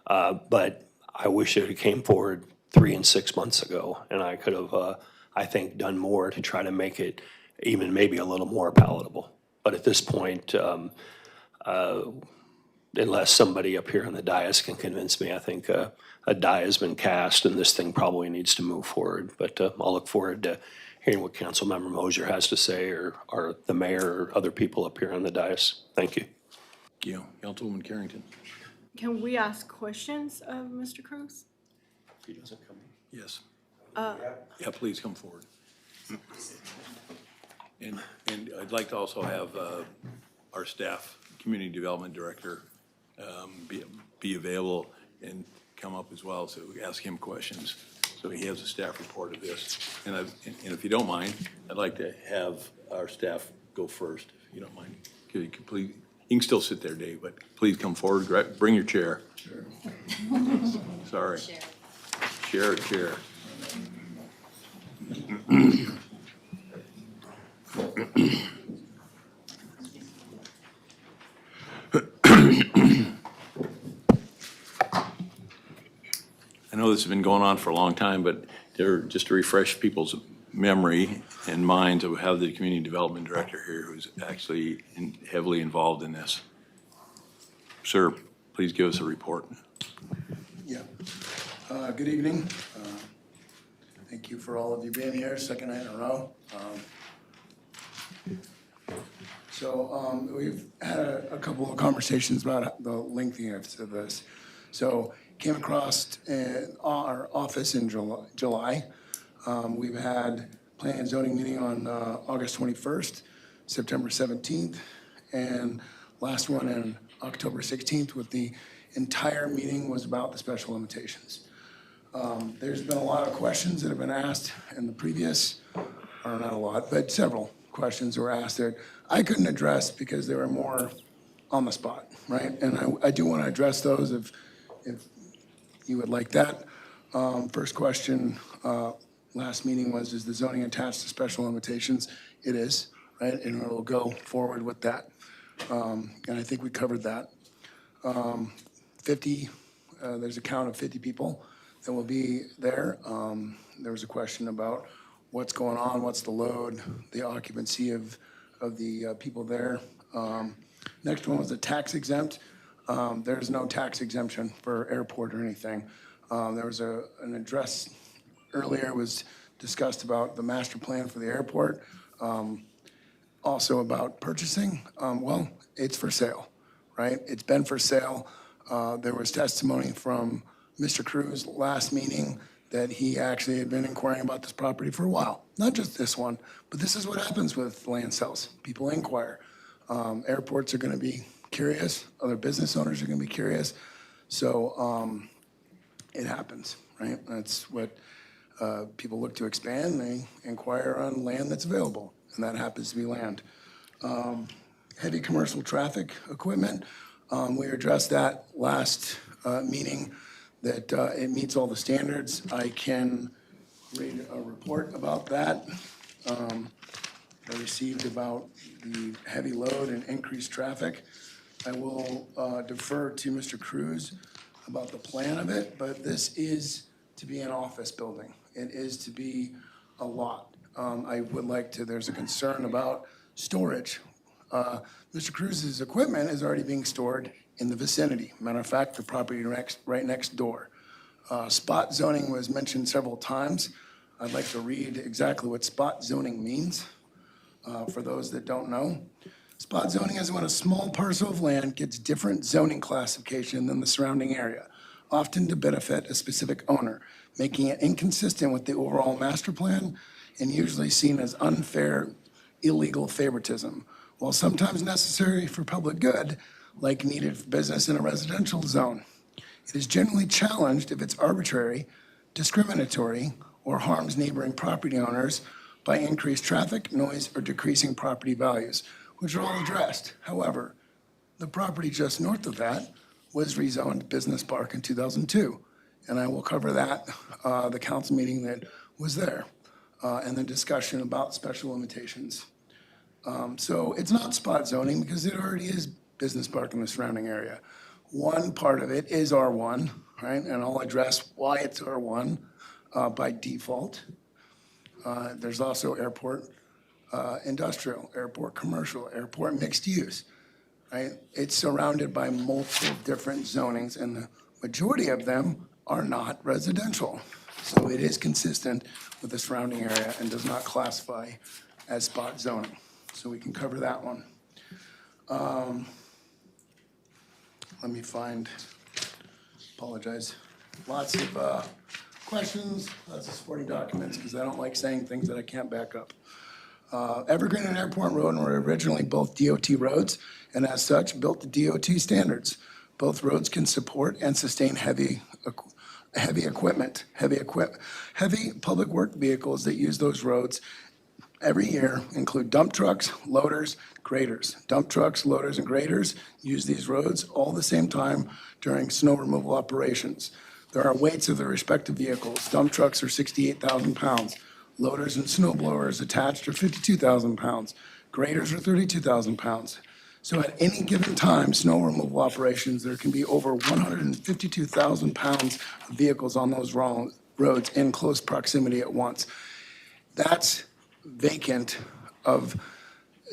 but I wish it came forward 3 and 6 months ago, and I could have, I think, done more to try to make it even maybe a little more palatable. But at this point, unless somebody up here on the dais can convince me, I think a die has been cast and this thing probably needs to move forward. But I'll look forward to hearing what Councilmember Mosier has to say, or the mayor or other people up here on the dais. Thank you. Yeah, Councilwoman Carrington. Can we ask questions of Mr. Cruz? He doesn't come in. Yes. Yeah, please come forward. And I'd like to also have our staff, Community Development Director, be available and come up as well, so we ask him questions. So he has a staff report of this. And if you don't mind, I'd like to have our staff go first, if you don't mind. Could you please, you can still sit there, Dave, but please come forward, bring your chair. Sure. Sorry. Share a chair. I know this has been going on for a long time, but just to refresh people's memory and minds, we have the Community Development Director here who's actually heavily involved in this. Sir, please give us a report. Yeah. Good evening. Thank you for all of you being here, second night in a row. We've had a couple of conversations about the lengthiness of this. So came across in our office in July. We've had planning and zoning meeting on August 21st, September 17th, and last one in October 16th, with the entire meeting was about the special limitations. There's been a lot of questions that have been asked in the previous, or not a lot, but several questions were asked that I couldn't address because they were more on the spot, right? And I do want to address those if you would like that. First question, last meeting was, is the zoning attached to special limitations? It is, right? And it'll go forward with that. And I think we covered that. 50, there's a count of 50 people that will be there. There was a question about what's going on, what's the load, the occupancy of the people there. Next one was the tax exempt. There's no tax exemption for airport or anything. There was an address earlier was discussed about the master plan for the airport. Also about purchasing. Well, it's for sale, right? It's been for sale. There was testimony from Mr. Cruz last meeting that he actually had been inquiring about this property for a while. Not just this one, but this is what happens with land sales. People inquire. Airports are going to be curious. Other business owners are going to be curious. So it happens, right? That's what people look to expand. They inquire on land that's available, and that happens to be land. Heavy commercial traffic equipment. We addressed that last meeting, that it meets all the standards. I can read a report about that. I received about the heavy load and increased traffic. I will defer to Mr. Cruz about the plan of it, but this is to be an office building. It is to be a lot. I would like to, there's a concern about storage. Mr. Cruz's equipment is already being stored in the vicinity. Matter of fact, the property right next door. Spot zoning was mentioned several times. I'd like to read exactly what spot zoning means for those that don't know. Spot zoning is when a small parcel of land gets different zoning classification than the surrounding area, often to benefit a specific owner, making it inconsistent with the overall master plan and usually seen as unfair, illegal favoritism. While sometimes necessary for public good, like needed for business in a residential zone, it is generally challenged if it's arbitrary, discriminatory, or harms neighboring property owners by increased traffic, noise, or decreasing property values, which are all addressed. However, the property just north of that was rezoned business park in 2002, and I will cover that, the council meeting that was there, and the discussion about special limitations. So it's not spot zoning because it already is business park in the surrounding area. One part of it is R1, right? And I'll address why it's R1 by default. There's also airport industrial, airport commercial, airport mixed use, right? It's surrounded by multiple different zonings, and the majority of them are not residential. So it is consistent with the surrounding area and does not classify as spot zoning. So we can cover that one. Let me find, apologize, lots of questions, lots of supporting documents, because I don't like saying things that I can't back up. Evergreen and Airport Road were originally both DOT roads, and as such, built to DOT standards. Both roads can support and sustain heavy equipment, heavy public work vehicles that use those roads every year include dump trucks, loaders, graders. Dump trucks, loaders, and graders use these roads all the same time during snow removal operations. There are weights of the respective vehicles. Dump trucks are 68,000 pounds. Loaders and snow blowers attached are 52,000 pounds. Graders are 32,000 pounds. So at any given time, snow removal operations, there can be over 152,000 pounds of vehicles on those roads in close proximity at once. That's vacant of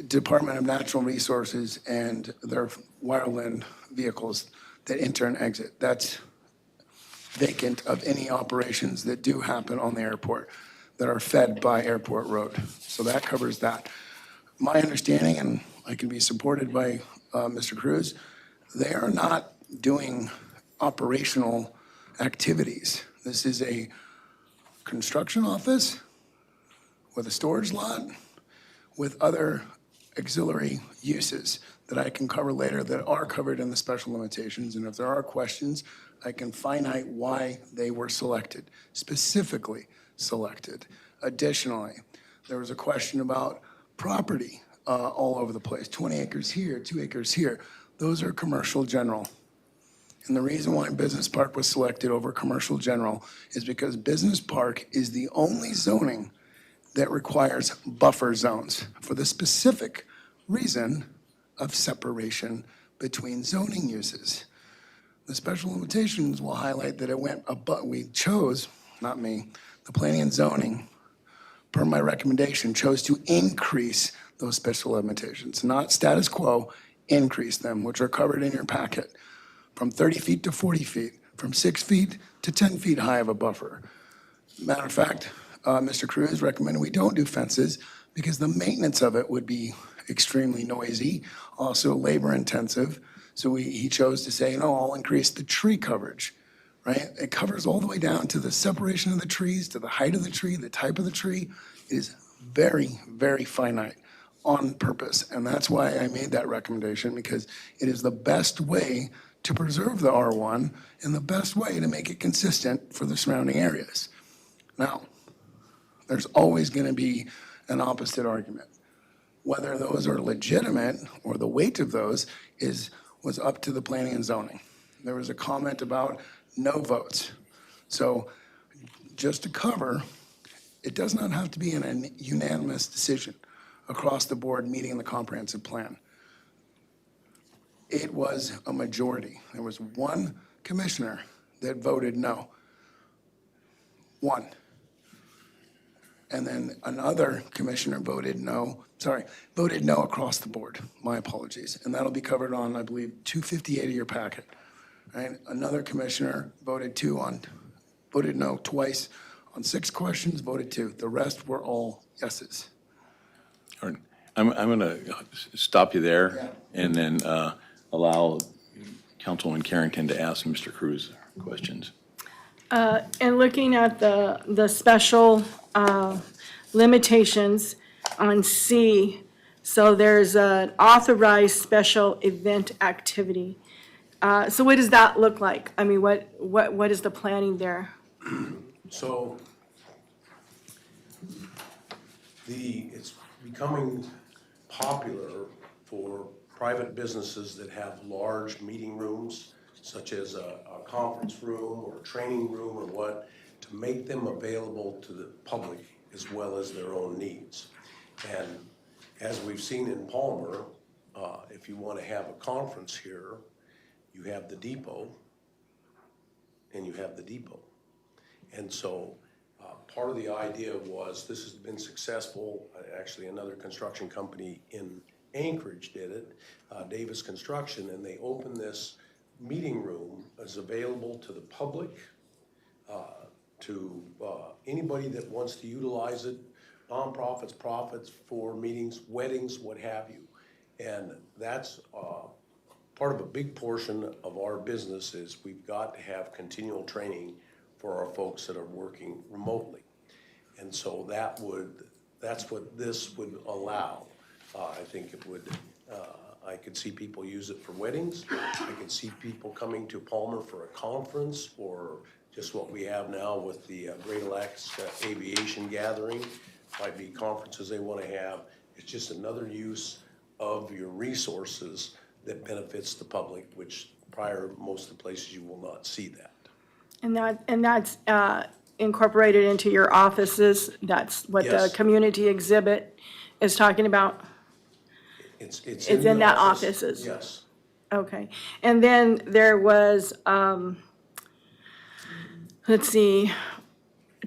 Department of Natural Resources and their wireland vehicles that enter and exit. That's vacant of any operations that do happen on the airport that are fed by Airport Road. So that covers that. My understanding, and I can be supported by Mr. Cruz, they are not doing operational activities. This is a construction office with a storage lot with other auxiliary uses that I can cover later that are covered in the special limitations. And if there are questions, I can finite why they were selected, specifically selected. Additionally, there was a question about property all over the place, 20 acres here, 2 acres here. those are commercial general. And the reason why Business Park was selected over commercial general is because Business Park is the only zoning that requires buffer zones for the specific reason of separation between zoning uses. The special limitations will highlight that it went above, we chose, not me, the planning and zoning, per my recommendation, chose to increase those special limitations, not status quo, increase them, which are covered in your packet, from 30 feet to 40 feet, from 6 feet to 10 feet high of a buffer. Matter of fact, Mr. Cruz recommended we don't do fences because the maintenance of it would be extremely noisy, also labor intensive. So he chose to say, no, I'll increase the tree coverage, right? It covers all the way down to the separation of the trees, to the height of the tree, the type of the tree. It is very, very finite on purpose. And that's why I made that recommendation, because it is the best way to preserve the R1 and the best way to make it consistent for the surrounding areas. Now, there's always going to be an opposite argument. Whether those are legitimate or the weight of those was up to the planning and zoning. There was a comment about no votes. So just to cover, it does not have to be a unanimous decision across the board meeting the comprehensive plan. It was a majority. There was one commissioner that voted no. One. And then another commissioner voted no across the board. My apologies. And that'll be covered on, I believe, 258 of your packet. Right? Another commissioner voted no twice on 6 questions, voted 2. The rest were all yeses. All right. I'm going to stop you there and then allow Councilwoman Carrington to ask Mr. Cruz questions. And looking at the special limitations on C, so there's an authorized special event activity. So what does that look like? I mean, what is the planning there? So it's becoming popular for private businesses that have large meeting rooms, such as a conference room or a training room or what, to make them available to the public as well as their own needs. And as we've seen in Palmer, if you want to have a conference here, you have the depot and you have the depot. And so part of the idea was, this has been successful, actually another construction company in Anchorage did it, Davis Construction, and they opened this meeting room as available to the public, to anybody that wants to utilize it, nonprofits, profits for meetings, weddings, what have you. And that's part of a big portion of our business is we've got to have continual training for our folks that are working remotely. And so that's what this would allow. I think it would, I could see people use it for weddings. I could see people coming to Palmer for a conference, or just what we have now with the Great Lakes Aviation Gathering. Might be conferences they want to have. It's just another use of your resources that benefits the public, which most of the places you will not see that. And that's incorporated into your offices? That's what the Yes. community exhibit is talking about? It's in the that office. offices? Yes. Okay. And then there was, let's see,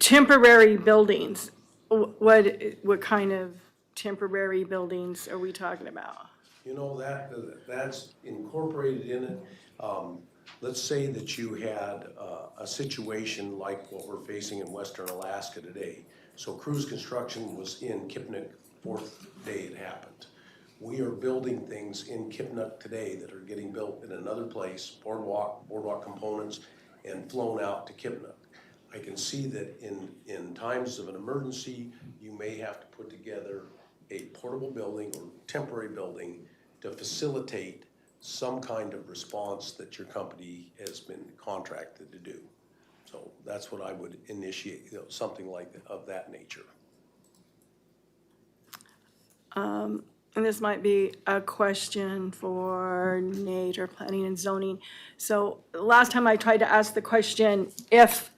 temporary buildings. What kind of temporary buildings are we talking about? You know, that's incorporated in it. Let's say that you had a situation like what we're facing in Western Alaska today. So Cruz Construction was in Kipnik, 4th day it happened. We are building things in Kipnik today that are getting built in another place, boardwalk components, and flown out to Kipnik. I can see that in times of an emergency, you may have to put together a portable building or temporary building to facilitate some kind of response that your company has been contracted to do. So that's what I would initiate, something like of that nature. and this might be a question for Nate or Planning and Zoning. So last time I tried to ask the question, if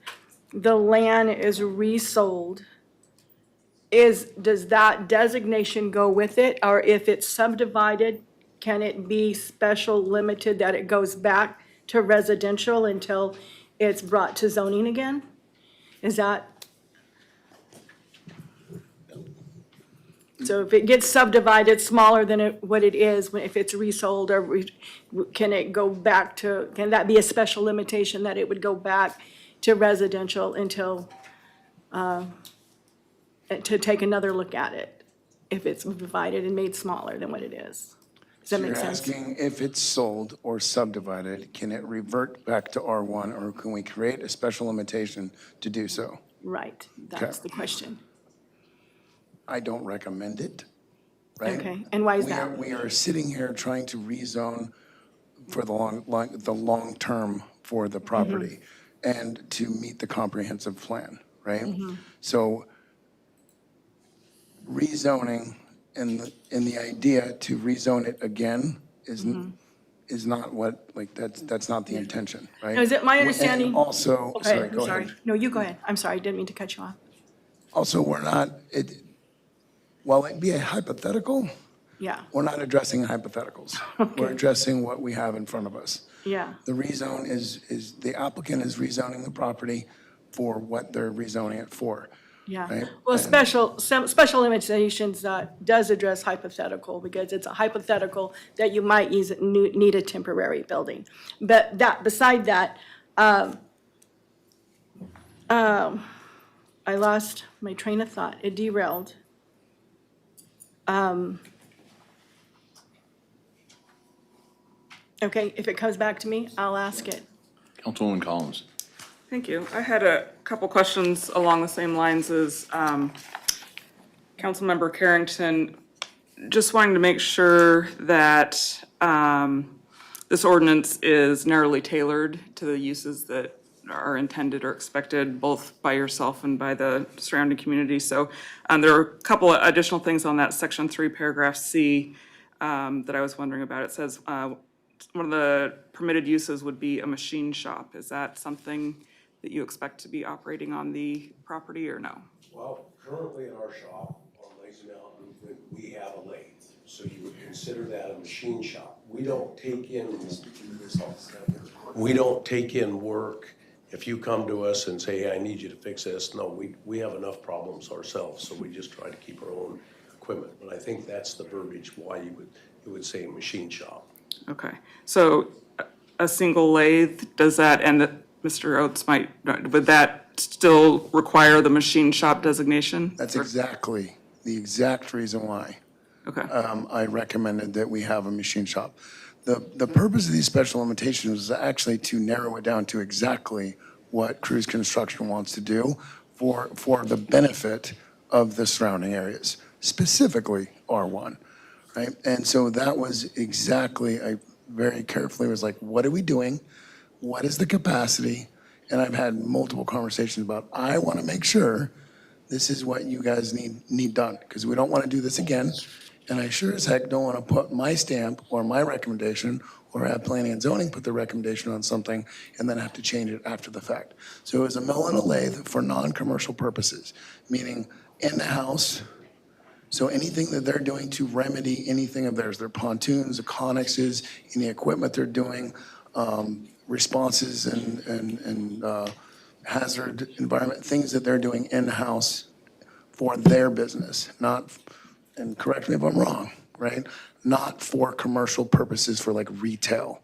the land is resold, does that designation go with it? Or if it's subdivided, can it be special limited that it goes back to residential until it's brought to zoning again? Is that? So if it gets subdivided smaller than what it is, if it's resold, or can it go back to, can that be a special limitation that it would go back to residential until, to take another look at it, if it's divided and made smaller than what it is? Does that make sense? You're asking if it's sold or subdivided, can it revert back to R1, or can we create a special limitation to do so? Right, that's the question. I don't recommend it, right? Okay, and why is that? We are sitting here trying to rezone for the long term for the property and to meet the comprehensive plan, right? So rezoning and the idea to rezone it again is not what, like, that's not the intention, right? Now, is it my understanding? And also, Okay, sorry, I'm go sorry. ahead. No, you go ahead. I'm sorry, I didn't mean to cut you off. Also, we're not, while it be a hypothetical, Yeah, we're not addressing hypotheticals. We're addressing what we have in front of us. yeah. The rezone is the applicant is rezoning the property for what they're rezoning it for. Yeah, Right. well, And- special limitations does address hypothetical, because it's a hypothetical that you might need a temporary building. But beside that, I lost my train of thought, it derailed. Okay, if it comes back to me, I'll ask it. Councilwoman Collins. Thank you. I had a couple questions along the same lines as Councilmember Carrington. Just wanting to make sure that this ordinance is narrowly tailored to the uses that are intended or expected, both by yourself and by the surrounding community. So there are a couple of additional things on that section 3, paragraph C, that I was wondering about. It says one of the permitted uses would be a machine shop. Is that something that you expect to be operating on the property, or no? Well, currently in our shop on Lazy Mountain, we have a lathe, so you would consider that a machine shop. We don't take in work. If you come to us and say, hey, I need you to fix this, no, we have enough problems ourselves, so we just try to keep our own equipment. But I think that's the verbiage why you would say machine shop. Okay, so a single lathe, does that, and Mr. Oates would that still require the machine shop designation? That's exactly the exact reason why. Okay. I recommended that we have a machine shop. The purpose of these special limitations is actually to narrow it down to exactly what Cruz Construction wants to do for the benefit of the surrounding areas, specifically R1, right? And so that was exactly, I very carefully was like, what are we doing? What is the capacity? And I've had multiple conversations about, I want to make sure this is what you guys need done, because we don't want to do this again. And I sure as heck don't want to put my stamp or my recommendation or have planning and zoning put the recommendation on something and then have to change it after the fact. So it was a mill and a lathe for non-commercial purposes, meaning in the house. So anything that they're doing to remedy anything of theirs, their pontoons, the connexes, any equipment they're doing, responses and hazard environment, things that they're doing in-house for their business, not, and correct me if I'm wrong, right? Not for commercial purposes for like retail,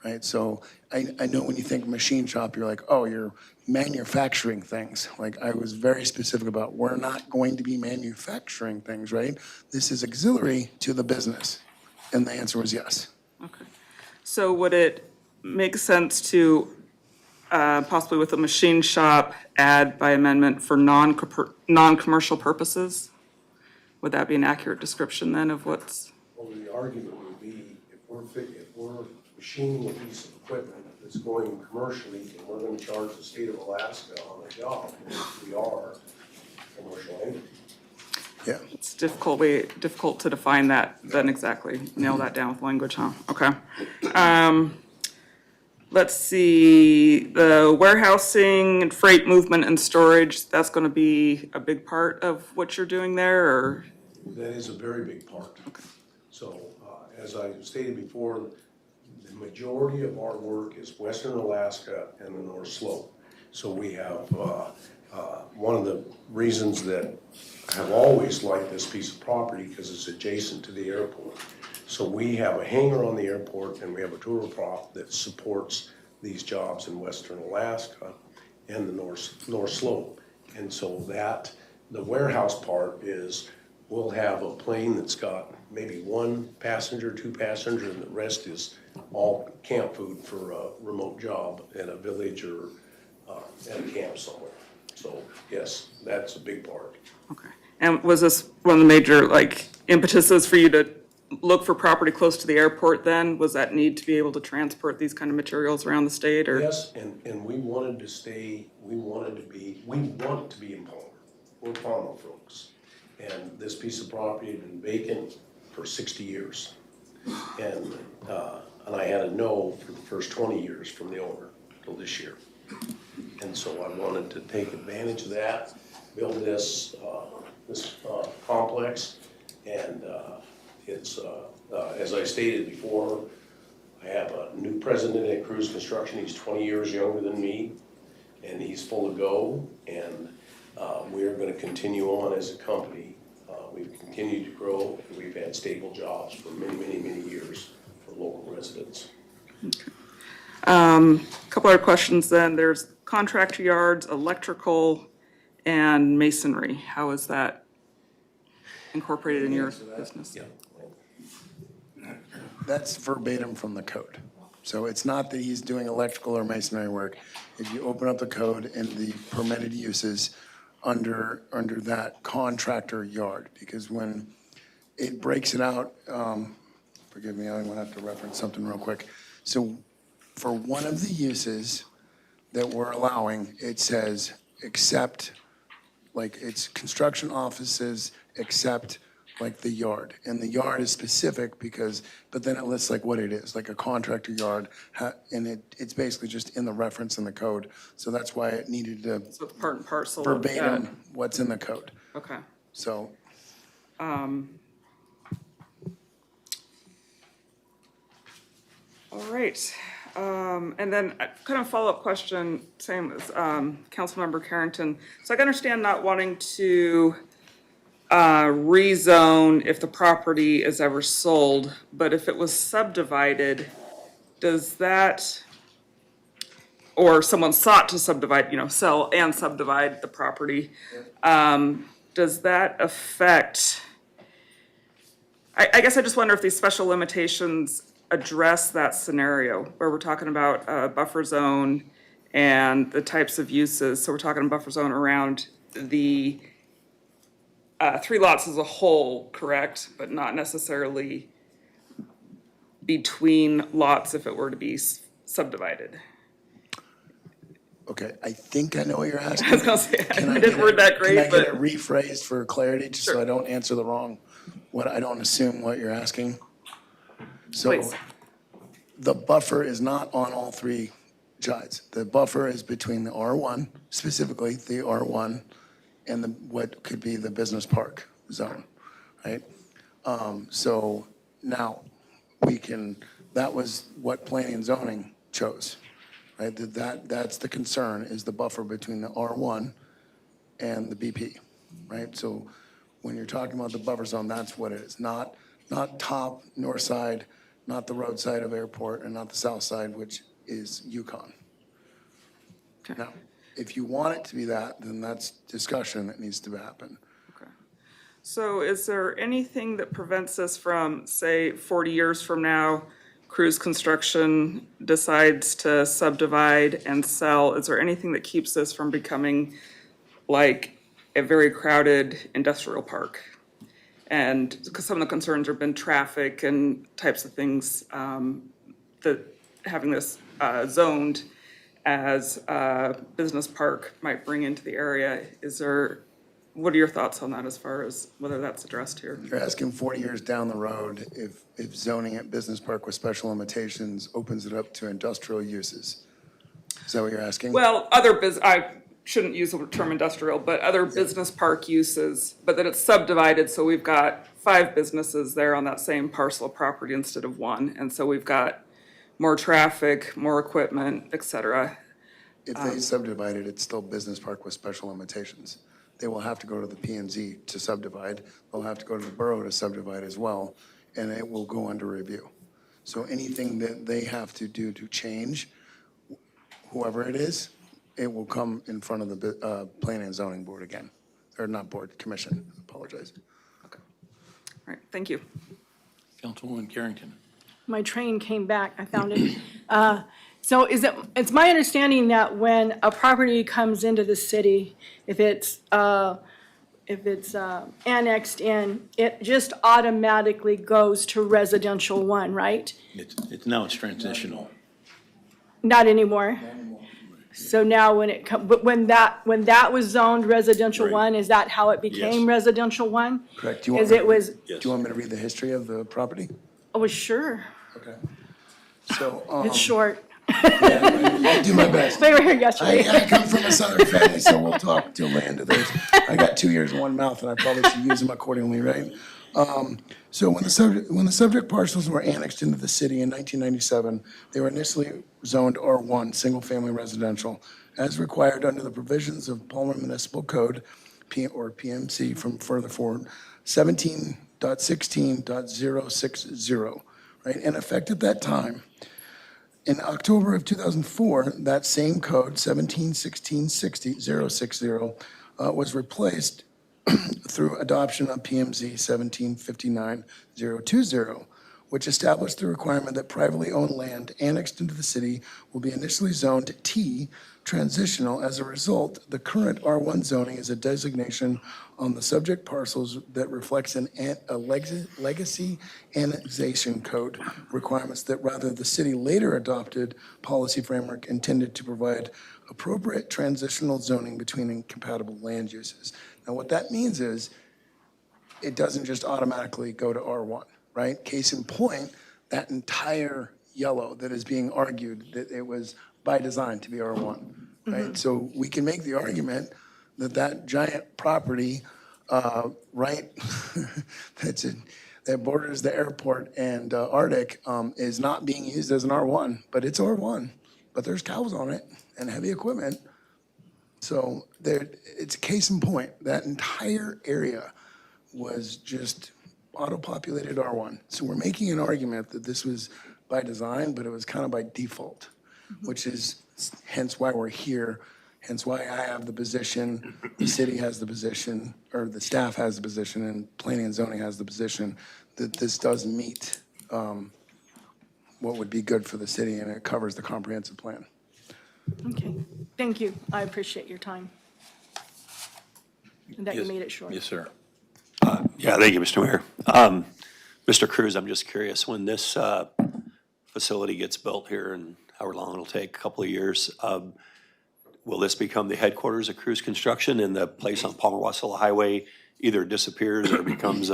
right? So I know when you think machine shop, you're like, oh, you're manufacturing things. Like I was very specific about, we're not going to be manufacturing things, right? This is auxiliary to the business. And the answer was yes. Okay. So would it make sense to possibly with a machine shop add by amendment for non-commercial purposes? Would that be an accurate description then of what's? Well, the argument would be if we're machining a piece of equipment that's going commercially, and we're going to charge the state of Alaska on the job, we are a commercial entity. Yeah. It's difficult to define that, then exactly, nail that down with language, huh? Okay. Let's see, the warehousing and freight movement and storage, that's gonna be a big part of what you're doing there, or? That is a very big part. So, as I stated before, the majority of our work is western Alaska and the North Slope. So we have, one of the reasons that I have always liked this piece of property, because it's adjacent to the airport. So we have a hangar on the airport, and we have a turboprop that supports these jobs in western Alaska and the North Slope. And so that, the warehouse part is, we'll have a plane that's got maybe 1 passenger, 2 passenger, and the rest is all camp food for a remote job in a village or at a camp somewhere. So yes, that's a big part. Okay. And was this one of the major, like, impetuses for you to look for property close to the airport then? Was that need to be able to transport these kind of materials around the state, or? Yes, and we wanted to stay, we want to be in Palmer. We're Palmer folks. And this piece of property had been vacant for 60 years. And I had a no for the first 20 years from the owner till this year. And so I wanted to take advantage of that, build this complex. And it's, as I stated before, I have a new president at Cruise Construction. He's 20 years younger than me, and he's full of go. And we are going to continue on as a company. We've continued to grow, and we've had stable jobs for many, many, many years for local residents. A couple other questions then. There's contractor yards, electrical, and masonry. How is that incorporated in your business? That's verbatim from the code. So it's not that he's doing electrical or masonry work. If you open up the code and the permitted uses under that contractor yard, because when it breaks it out, forgive me, I'm gonna have to reference something real quick. So for one of the uses that we're allowing, it says except, like it's construction offices except like the yard. And the yard is specific because, but then it lists like what it is, like a contractor yard. And it's basically just in the reference in the code. So that's why it needed to So it's part and parcel of verbatim that. what's in the code. Okay. So All right. And then kind of follow-up question, same as Councilmember Carrington. So I can understand not wanting to rezone if the property is ever sold, but if it was subdivided, does that, or someone sought to subdivide, sell and subdivide the property, does that affect, I guess I just wonder if these special limitations address that scenario where we're talking about a buffer zone and the types of uses. So we're talking buffer zone around the 3 lots as a whole, correct? But not necessarily between lots if it were to be subdivided. okay, I think I know what you're asking. I was gonna say, Can I didn't word that great, Can I get it but rephrased for clarity, just so I don't answer the wrong, I don't assume what you're asking? So Please. the buffer is not on all 3 sides. The buffer is between the R1, specifically the R1, and what could be the business park zone, right? So now that was what planning and zoning chose, right? That's the concern, is the buffer between the R1 and the BP, right? So when you're talking about the buffer zone, that's what it is, not top north side, not the road side of airport, and not the south side, which is Yukon. Okay. Now, if you want it to be that, then that's discussion that needs to happen. So is there anything that prevents us from, say, 40 years from now, Cruise Construction decides to subdivide and sell? Is there anything that keeps this from becoming like a very crowded industrial park? And because some of the concerns have been traffic and types of things that having this zoned as a business park might bring into the area. Is there what are your thoughts on that as far as whether that's addressed here? You're asking 40 years down the road if zoning at Business Park with special limitations opens it up to industrial uses. Is that what you're asking? Well, I shouldn't use the term industrial, but other business park uses, but that it's subdivided, so we've got 5 businesses there on that same parcel of property instead of 1. And so we've got more traffic, more equipment, et cetera. If they subdivide it, it's still Business Park with special limitations. They will have to go to the P&Z to subdivide. They'll have to go to the borough to subdivide as well, and it will go under review. So anything that they have to do to change, whoever it is, it will come in front of the Planning and Zoning Board again. Or not board, commission, apologize. All right, thank you. Councilwoman Carrington. My train came back, I found it. So it's my understanding that when a property comes into the city, if it's annexed in, it just automatically goes to residential 1, right? Now it's transitional. Not anymore. So now but when that was zoned residential 1, is that how it became Yes. residential 1? Correct. Do you want me to read the history of the property? Oh, sure. Okay. So, It's short. I'll do my best. We were here yesterday. I come from a southern family, so we'll talk till the end of this. I got 2 ears and 1 mouth, and I probably should use them accordingly, right? So when the subject parcels were annexed into the city in 1997, they were initially zoned R1, single-family residential, as required under the provisions of Palmer Municipal Code, or PMC from further forward, 17.16.060, right? In effect at that time, in October of 2004, that same code, 17.16.060, was replaced through adoption of PMZ 1759.020, which established the requirement that privately owned land annexed into the city will be initially zoned T, transitional. As a result, the current R1 zoning is a designation on the subject parcels that reflects a legacy annexation code requirements that rather the city later adopted policy framework intended to provide appropriate transitional zoning between incompatible land uses. Now, what that means is it doesn't just automatically go to R1, right? Case in point, that entire yellow that is being argued that it was by design to be R1, right? So we can make the argument that that giant property, right, that borders the airport and Arctic is not being used as an R1, but it's R1. But there's cows on it and heavy equipment. So it's a case in point. That entire area was just auto-populated R1. So we're making an argument that this was by design, but it was kind of by default, which is hence why we're here, hence why I have the position, the city has the position, or the staff has the position, and planning and zoning has the position that this does meet what would be good for the city, and it covers the comprehensive plan. Okay, thank you. I appreciate your time. And that you made it short. Yes, sir. Yeah, thank you, Mr. Mayor. Mr. Cruz, I'm just curious, when this facility gets built here and however long it'll take, a couple of years, will this become the headquarters of Cruz Construction and the place on Palmer-Wasilla Highway either disappears or becomes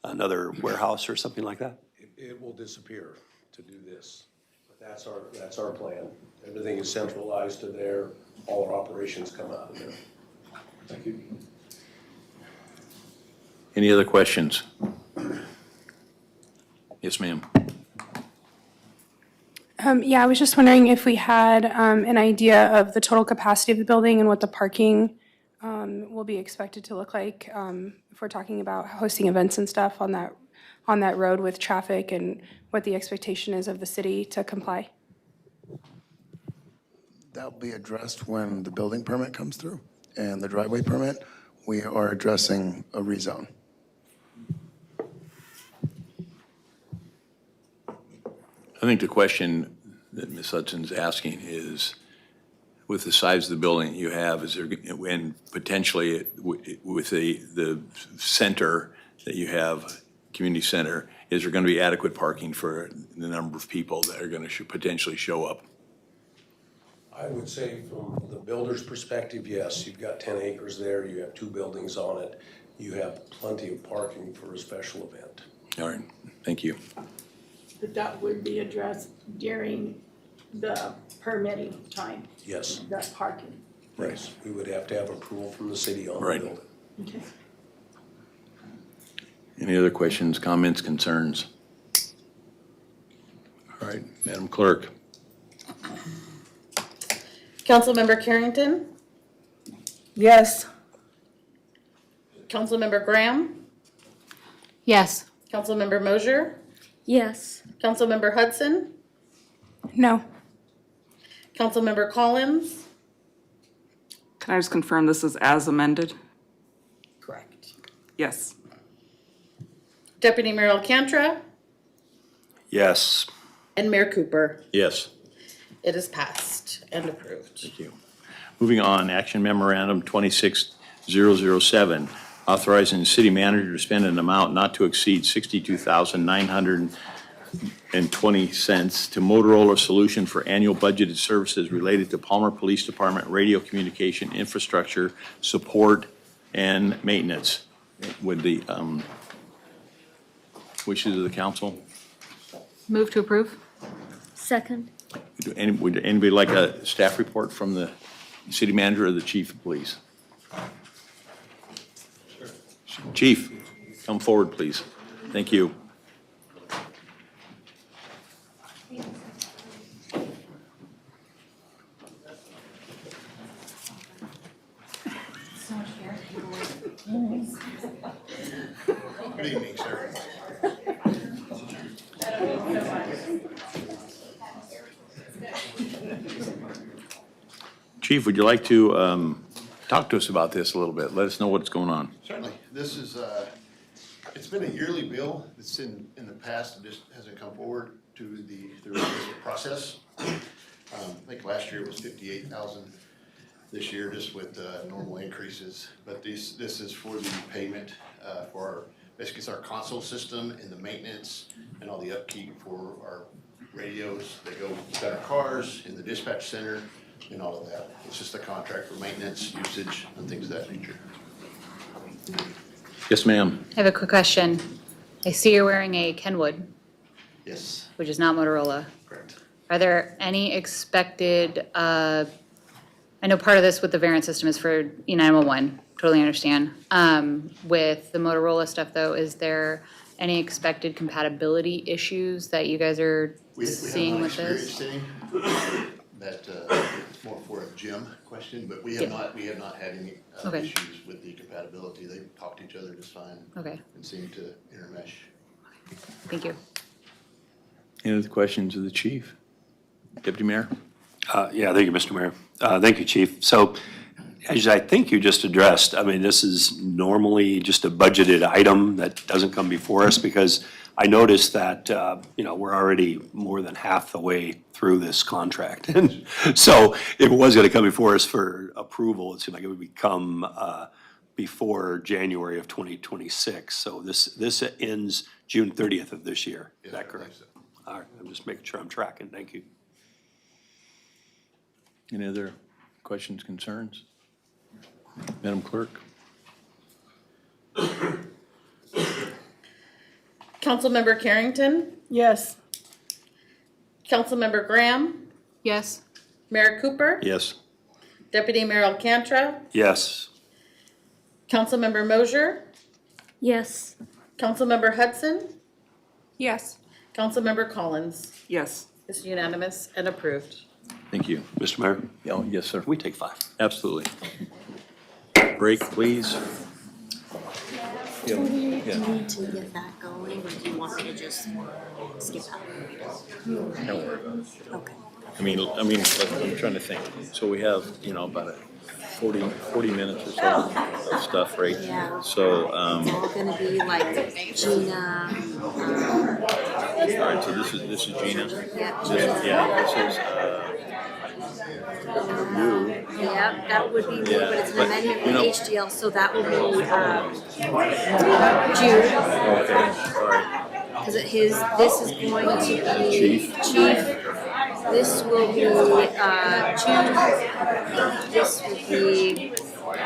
another warehouse or something like that? It will disappear to do this. But that's our plan. Everything is centralized to there. All our operations come out of there. Thank you. Any other questions? Yes, ma'am. Yeah, I was just wondering if we had an idea of the total capacity of the building and what the parking will be expected to look like if we're talking about hosting events and stuff on that road with traffic, and what the expectation is of the city to comply. That'll be addressed when the building permit comes through and the driveway permit. We are addressing a rezone. I think the question that Ms. Hudson's asking is, with the size of the building that you have, is there, and potentially with the center that you have, community center, is there going to be adequate parking for the number of people that are going to potentially show up? I would say from the builder's perspective, yes, you've got 10 acres there, you have 2 buildings on it, you have plenty of parking for a special event. All right, thank you. But that would be addressed during the permitting time, Yes, that parking. yes, we would have to have approval from the city on the Right. building. Okay. Any other questions, comments, concerns? All right, Madam Clerk. Councilmember Carrington, Yes. Councilmember Graham, Yes. Councilmember Mosier, Yes. Councilmember Hudson, No. Councilmember Collins. Can I just confirm this is as amended? Correct. Yes. Deputy Mayor Alcantra Yes. and Mayor Cooper. Yes. It is passed and approved. Thank you. Moving on, action memorandum 26007, authorizing the city manager to spend an amount not to exceed $62,920 to Motorola Solution for annual budgeted services related to Palmer Police Department radio communication infrastructure support and maintenance. Would the wishes of the council? Move to approve? Second. Would anybody like a staff report from the city manager or the chief of police? Chief, come forward, please. Thank you. Good evening, sir. Chief, would you like to talk to us about this a little bit? Let us know what's going on. Certainly. This is, it's been a yearly bill that's in the past, and just hasn't come forward to the process. I think last year it was 58,000. This year, just with normal increases. But this is for the payment for our, basically it's our console system and the maintenance and all the upkeep for our radios that go in our cars, in the dispatch center, and all of that. It's just a contract for maintenance, usage, and things of that nature. Yes, ma'am. I have a quick question. I see you're wearing a Kenwood, Yes, which is not Motorola. correct. Are there any expected, I know part of this with the variant system is for E911, totally understand. With the Motorola stuff though, is there any expected compatibility issues that you guys are We seeing have not with this? experienced any. That, it's more for a Jim question, but we have not had any Okay. issues with the compatibility. They talk to each other just fine. Okay. And seem to intermesh. Thank you. Any other questions of the chief? Deputy Mayor? Yeah, thank you, Mr. Mayor. Thank you, Chief. So as I think you just addressed, I mean, this is normally just a budgeted item that doesn't come before us because I noticed that, we're already more than half the way through this contract. And so if it was going to come before us for approval, it seemed like it would come before January of 2026. So this ends June 30th of this year. Is that correct? All right, I'm just making sure I'm tracking. Thank you. Any other questions, concerns? Madam Clerk? Councilmember Carrington, Yes. Councilmember Graham, Yes. Mayor Cooper, Yes. Deputy Mayor Alcantra, Yes. Councilmember Mosier, Yes. Councilmember Hudson, Yes. Councilmember Collins. Yes. It's unanimous and approved. Thank you. Mr. Mayor, Oh, yes, sir. can we take 5? Absolutely. Break, please. Do we need to get that going, or do you want me to just skip out? Don't worry about it. Okay. I mean, I'm trying to think. So we have, about a 40 minutes or so of stuff, right? Yeah. So, It's all gonna be like Gina, all right, so this is Gina. yeah, This, Gina. this is, you. Yeah, that would be me, Yeah, but it's an but, amendment you for know- HDL, so that will be, Jude. Okay, all right. Cause this is going to be Chief. Chief, This will be, this will be,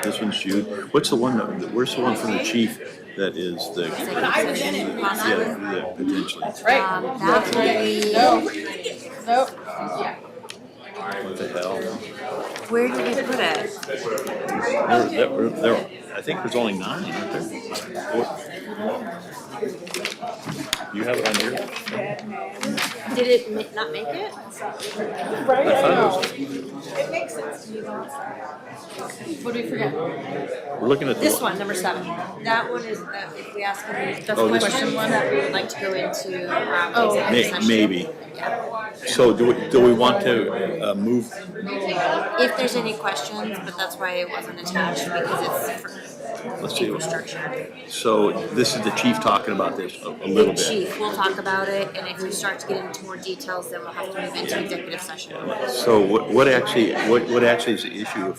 This one's Jude. What's the one where's the one from the chief that is the, possibly. yeah, potentially? That will be, Nope. What the hell? where did we put it? I think there's only 9, aren't there? You have it on here? Did it not make it? I thought it was, It makes sense to me though. What did we forget? we're looking at the This one, number 7. That one is, if we ask any tough Oh, this questions one. that we would like to go into, executive session. Maybe. Yeah. So do we want to move? If there's any questions, but that's why it wasn't attached, because it's Let's see. infrastructure. So this is the chief talking about this a little The bit. chief will talk about it, and if we start to get into more details, then we'll have to move into executive session. So what actually is the issue?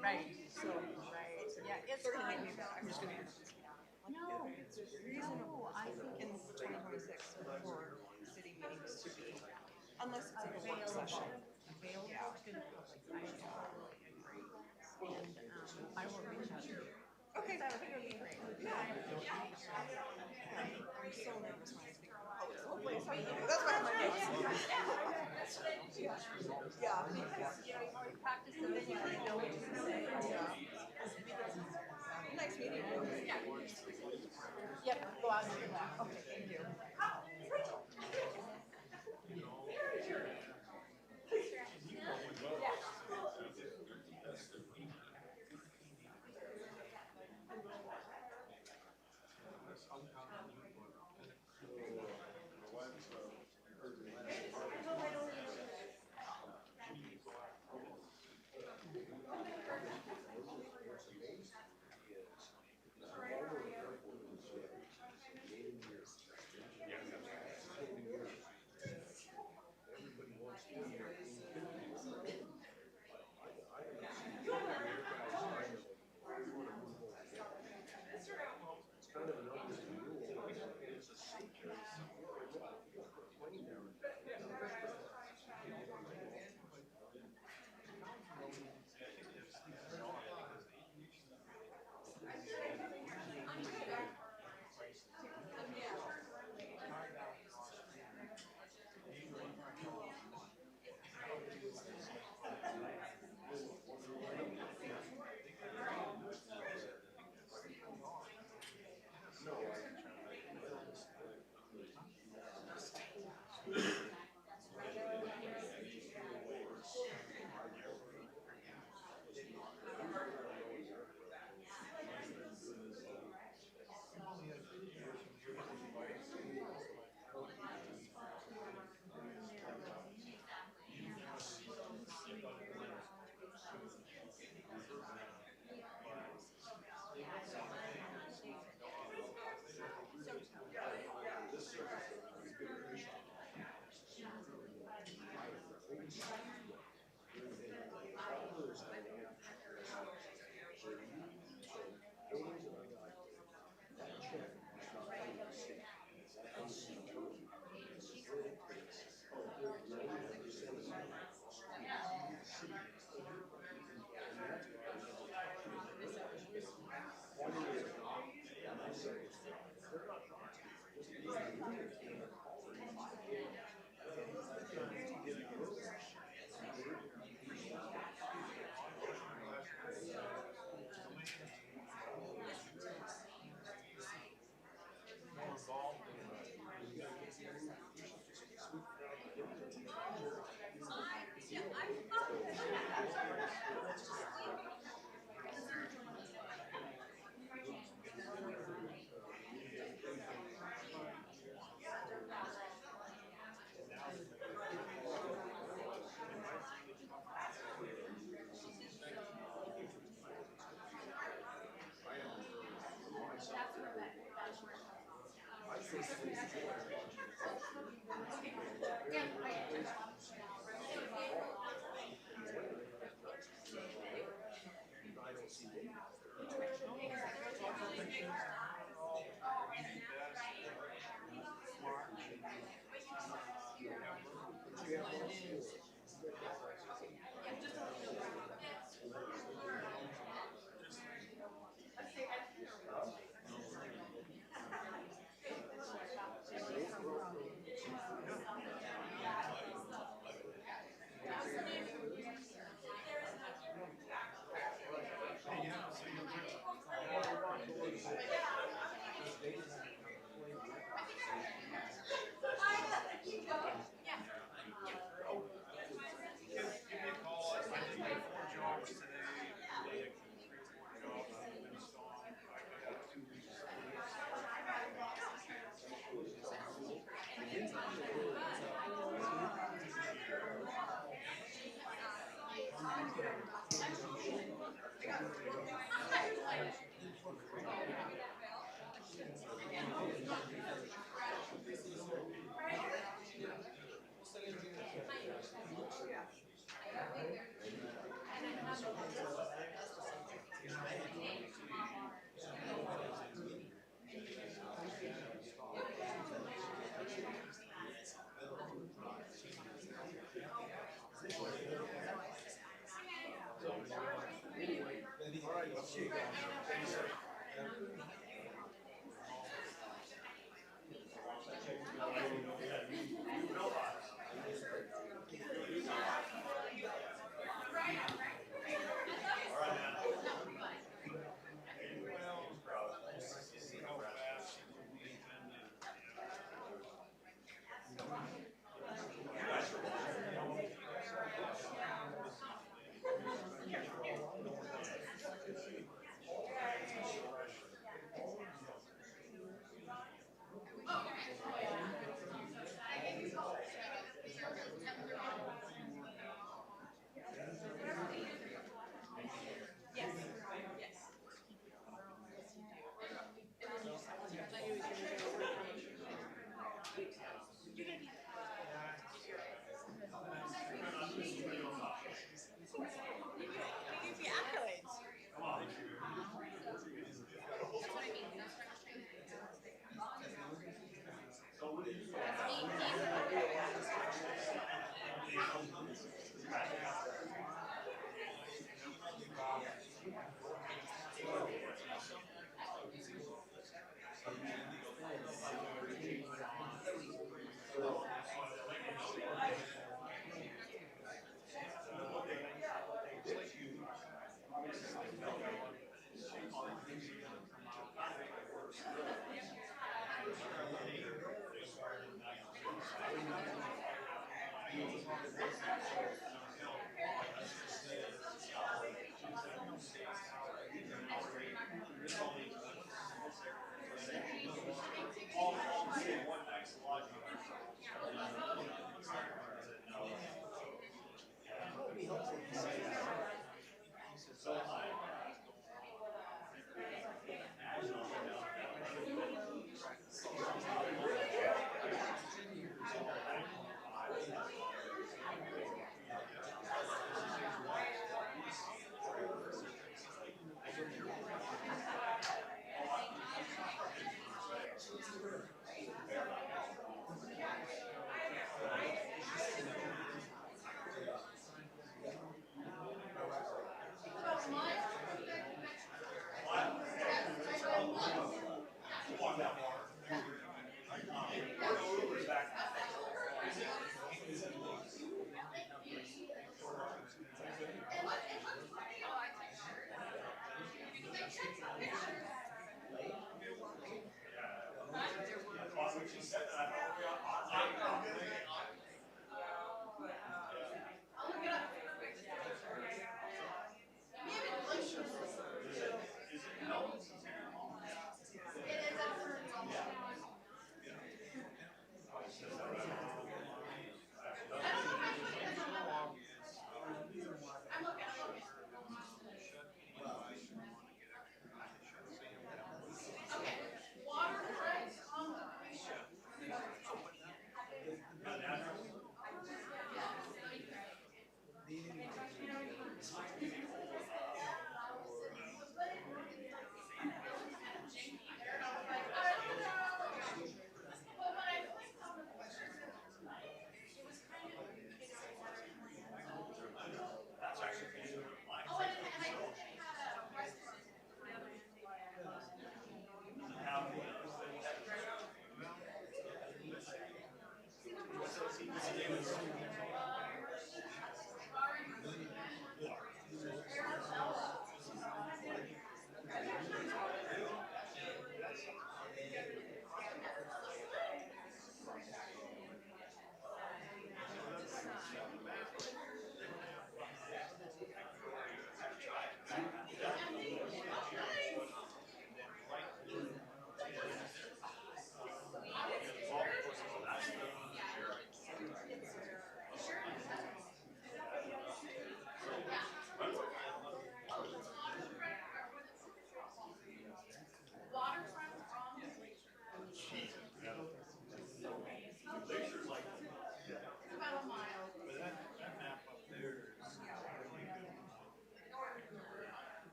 Right, so, yeah, it's gonna make me, I'm just gonna. No, reasonable, I think in 2026, for city meetings to be, unless it's like a work session. Yeah. And, I will reach out to you. Okay, that would be great. Yeah. I'm so nervous when I speak in public, so hopefully it's something, that's why I'm like. Yeah, because, you know, you've already practiced and then you already know what you're gonna say. Nice meeting you. Yep, go out and do that. Okay, thank you.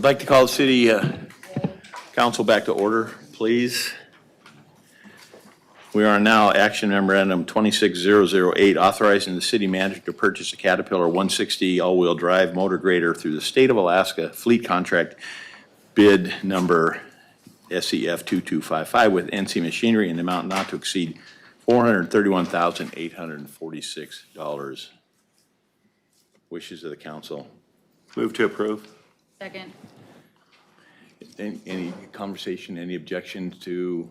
I'd like to call the city council back to order, please. We are now action memorandum 26008, authorizing the city manager to purchase a Caterpillar 160 all-wheel drive motor grader through the state of Alaska fleet contract bid number SEF 2255 with NC Machinery in the amount not to exceed $431,846. Wishes of the council. Move to approve. Second. Any conversation, any objections to,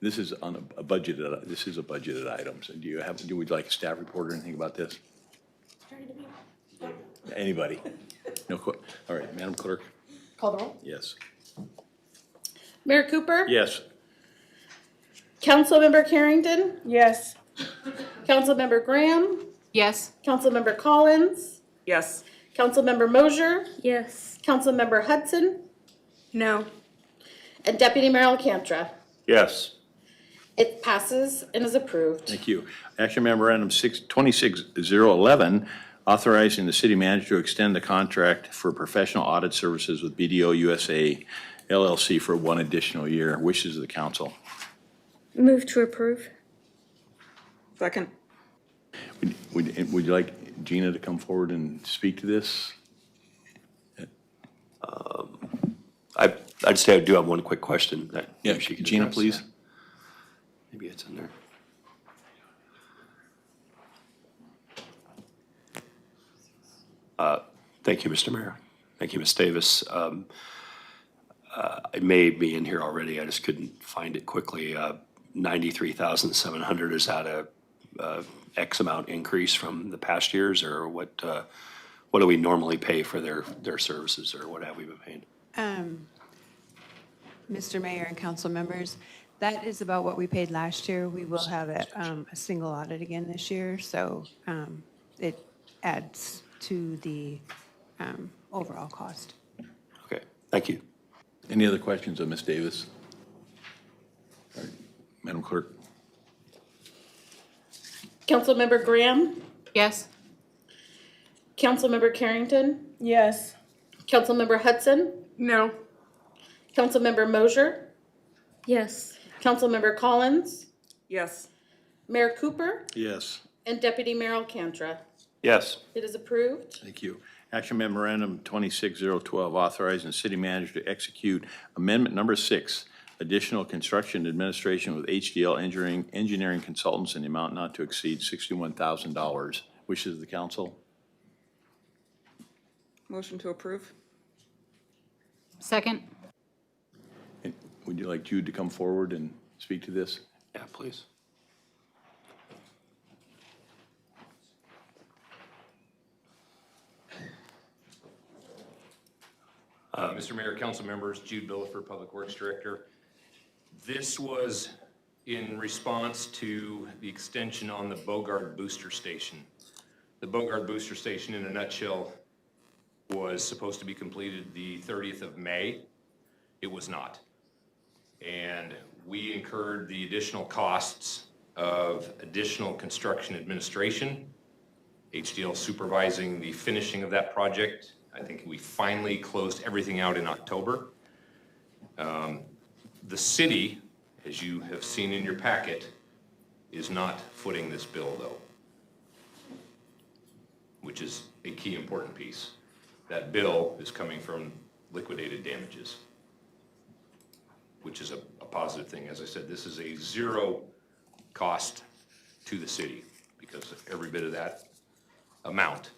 this is on a budgeted, this is a budgeted item. So would you like a staff report or anything about this? Anybody? No, all right, Madam Clerk? Call the roll. Yes. Mayor Cooper? Yes. Councilmember Carrington? Yes. Councilmember Graham? Yes. Councilmember Collins? Yes. Councilmember Mosier? Yes. Councilmember Hudson? No. And Deputy Mayor Alcantra. Yes. It passes and is approved. Thank you. Action memorandum 26011, authorizing the city manager to extend the contract for professional audit services with BDO USA LLC for one additional year. Wishes of the council. Move to approve. Second. Would you like Gina to come forward and speak to this? I'd say I do have one quick question that Yeah, she could Gina, address. please. Maybe it's in there. Thank you, Mr. Mayor. Thank you, Ms. Davis. It may be in here already, I just couldn't find it quickly. 93,700, is that a X amount increase from the past years, or what do we normally pay for their services, or what have we been paying? Mr. Mayor and council members, that is about what we paid last year. We will have a single audit again this year, so it adds to the overall cost. Okay, thank you. Any other questions of Ms. Davis? All right, Madam Clerk? Councilmember Graham? Yes. Councilmember Carrington? Yes. Councilmember Hudson? No. Councilmember Mosier? Yes. Councilmember Collins? Yes. Mayor Cooper? Yes. And Deputy Mayor Alcantra. Yes. It is approved. Thank you. Action memorandum 26012, authorizing the city manager to execute amendment number 6, additional construction administration with HDL engineering consultants in the amount not to exceed $61,000. Wishes of the council? Motion to approve. Second. Would you like Jude to come forward and speak to this? Yeah, please. Mr. Mayor, council members, Jude Billiford, Public Works Director. This was in response to the extension on the Bogard Booster Station. The Bogard Booster Station, in a nutshell, was supposed to be completed the 30th of May. It was not. And we incurred the additional costs of additional construction administration, HDL supervising the finishing of that project. I think we finally closed everything out in October. The city, as you have seen in your packet, is not footing this bill though, which is a key important piece. That bill is coming from liquidated damages, which is a positive thing. As I said, this is a zero cost to the city because every bit of that amount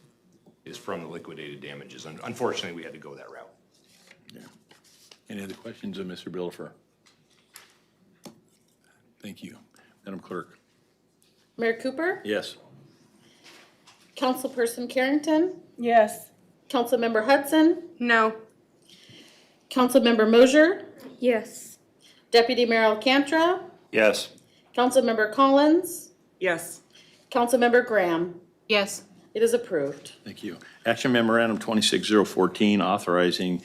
is from the liquidated damages. And unfortunately, we had to go that route. Yeah. Any other questions of Mr. Billiford? Thank you. Madam Clerk? Mayor Cooper? Yes. Councilperson Carrington? Yes. Councilmember Hudson? No. Councilmember Mosier? Yes. Deputy Mayor Alcantra? Yes. Councilmember Collins? Yes. Councilmember Graham? Yes. It is approved. Thank you. Action memorandum 26014, authorizing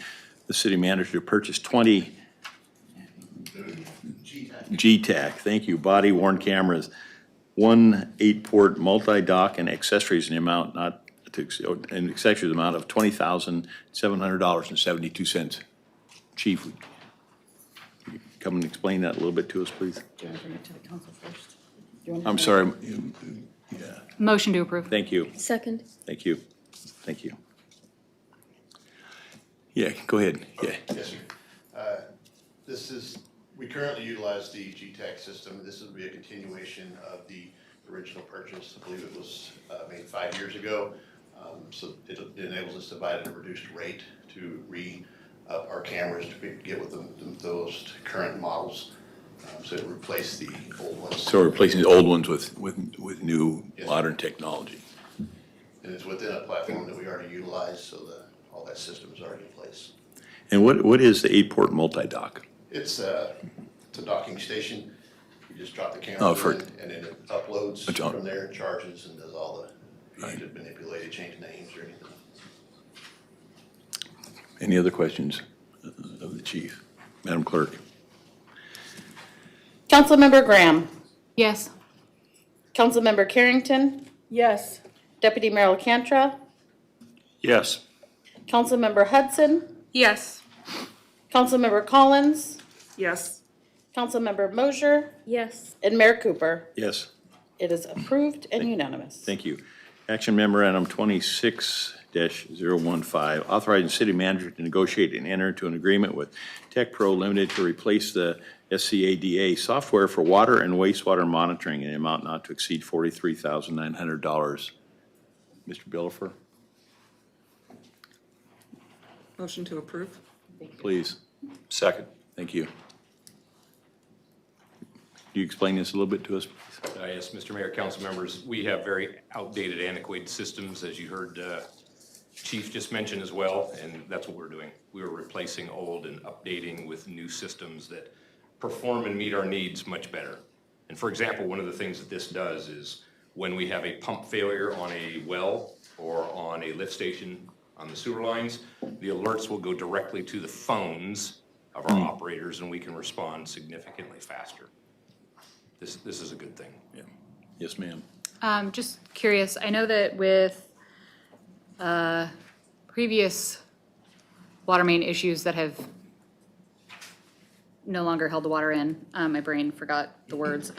the city manager to purchase 20 GTAC, thank you, body-worn cameras, 1 8-port multi-dock and accessories in the amount not an accessory amount of $20,700.72. Chief, would you come and explain that a little bit to us, please? Do you want to bring it to the council first? I'm sorry. Motion to approve. Thank you. Second. Thank you. Thank you. Yeah, go ahead. Yeah. Yes, sir. We currently utilize the GTAC system. This will be a continuation of the original purchase. I believe it was made 5 years ago. So it enables us to buy it at a reduced rate to re-up our cameras to get with those current models. So it replaced the old ones. So replacing the old ones with new modern technology. And it's within a platform that we already utilize, so all that system is already in place. And what is the 8-port multi-dock? It's a docking station. You just drop the camera in, and then it uploads from there, charges, and does all the, you need to manipulate it, change names or anything. Any other questions of the chief? Madam Clerk? Councilmember Graham. Yes. Councilmember Carrington. Yes. Deputy Mayor LaCantra. Yes. Councilmember Hudson. Yes. Councilmember Collins. Yes. Councilmember Mosier. Yes. And Mayor Cooper. Yes. It is approved and unanimous. Thank you. Action memorandum 26-015, authorizing city manager to negotiate and enter into an agreement with Tech Pro Limited to replace the SCADA software for water and wastewater monitoring in an amount not to exceed $43,900. Mr. Billafer, Motion to approve? please. Second. Thank you. Can you explain this a little bit to us, please? Yes, Mr. Mayor, council members, we have very outdated, antiquated systems, as you heard Chief just mention as well, and that's what we're doing. We are replacing old and updating with new systems that perform and meet our needs much better. And for example, one of the things that this does is when we have a pump failure on a well or on a lift station on the sewer lines, the alerts will go directly to the phones of our operators and we can respond significantly faster. This is a good thing. Yeah. Yes, ma'am. Just curious, I know that with previous water main issues that have no longer held the water in, my brain forgot the words,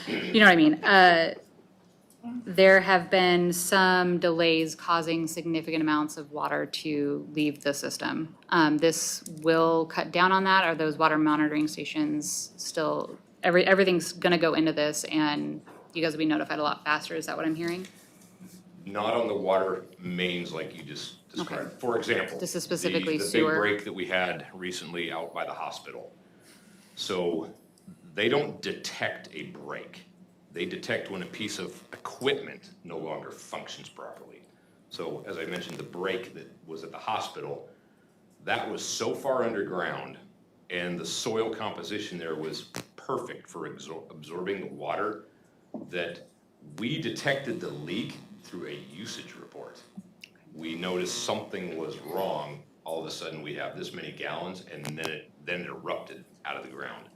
you know what I mean? There have been some delays causing significant amounts of water to leave the system. This will cut down on that. Are those water monitoring stations still, everything's gonna go into this and you guys will be notified a lot faster? Is that what I'm hearing? Not on the water mains like you just described. Okay. For example. This is specifically the sewer. big break that we had recently out by the hospital. So they don't detect a break. They detect when a piece of equipment no longer functions properly. So as I mentioned, the break that was at the hospital, that was so far underground and the soil composition there was perfect for absorbing the water that we detected the leak through a usage report. We noticed something was wrong. All of a sudden we have this many gallons and then it erupted out of the ground.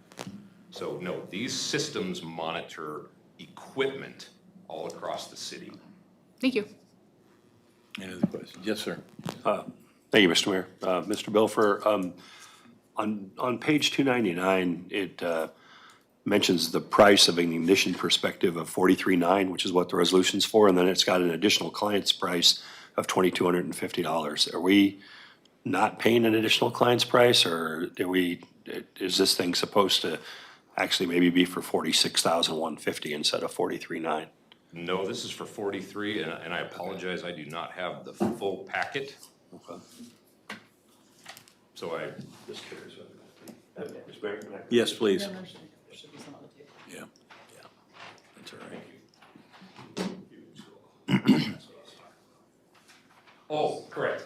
So no, these systems monitor equipment all across the city. Thank you. Any other questions? Yes, sir. Thank you, Mr. Mayor. Mr. Billafer, on page 299, it mentions the price of an ignition perspective of $43,900, which is what the resolution's for, and then it's got an additional client's price of $2,250. Are we not paying an additional client's price, or is this thing supposed to actually maybe be for $46,150 instead of $43,900? No, this is for 43, and I apologize, I do not have the full packet. Okay. So I. Just curious. Yes, please. Yeah, that's all right. Oh, correct.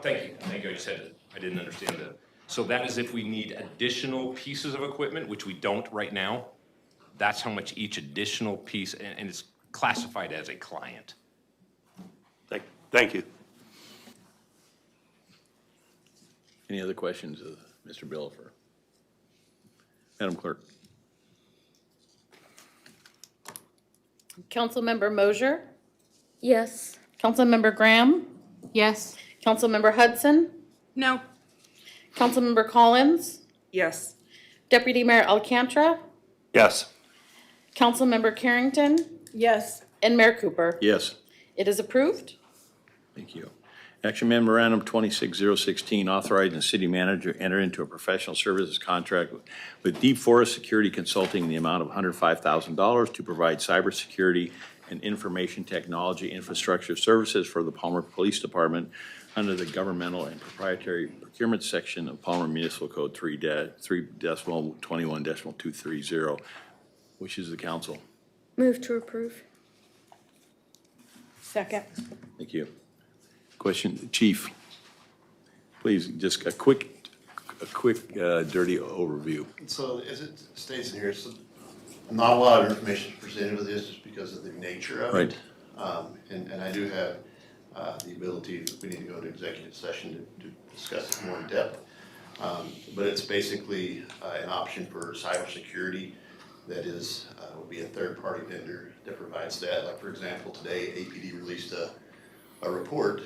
Thank you. Thank you. I just had to, I didn't understand that. So that is if we need additional pieces of equipment, which we don't right now. That's how much each additional piece, and it's classified as a client. Thank you. Any other questions of Mr. Billafer? Madam Clerk? Councilmember Mosier. Yes. Councilmember Graham, Yes. Councilmember Hudson, No. Councilmember Collins, Yes. Deputy Mayor Alcantara, Yes. Councilmember Carrington, Yes. and Mayor Cooper. Yes. It is approved. Thank you. Action Memorandum 26016, authorizing the city manager to enter into a professional services contract with Deep Forest Security Consulting in the amount of $105,000 to provide cybersecurity and information technology infrastructure services for the Palmer Police Department under the governmental and proprietary procurement section of Palmer Municipal Code 3.21.230. Wishes of the council. Move to approve. Second. Thank you. Question, Chief, please, just a quick dirty overview. So as it states in here, it's not a lot of information presented with this just because of the nature of it. And I do have the ability, we need to go to executive session to discuss it more in depth. But it's basically an option for cybersecurity that is, would be a third-party vendor that provides that. Like, for example, today APD released a report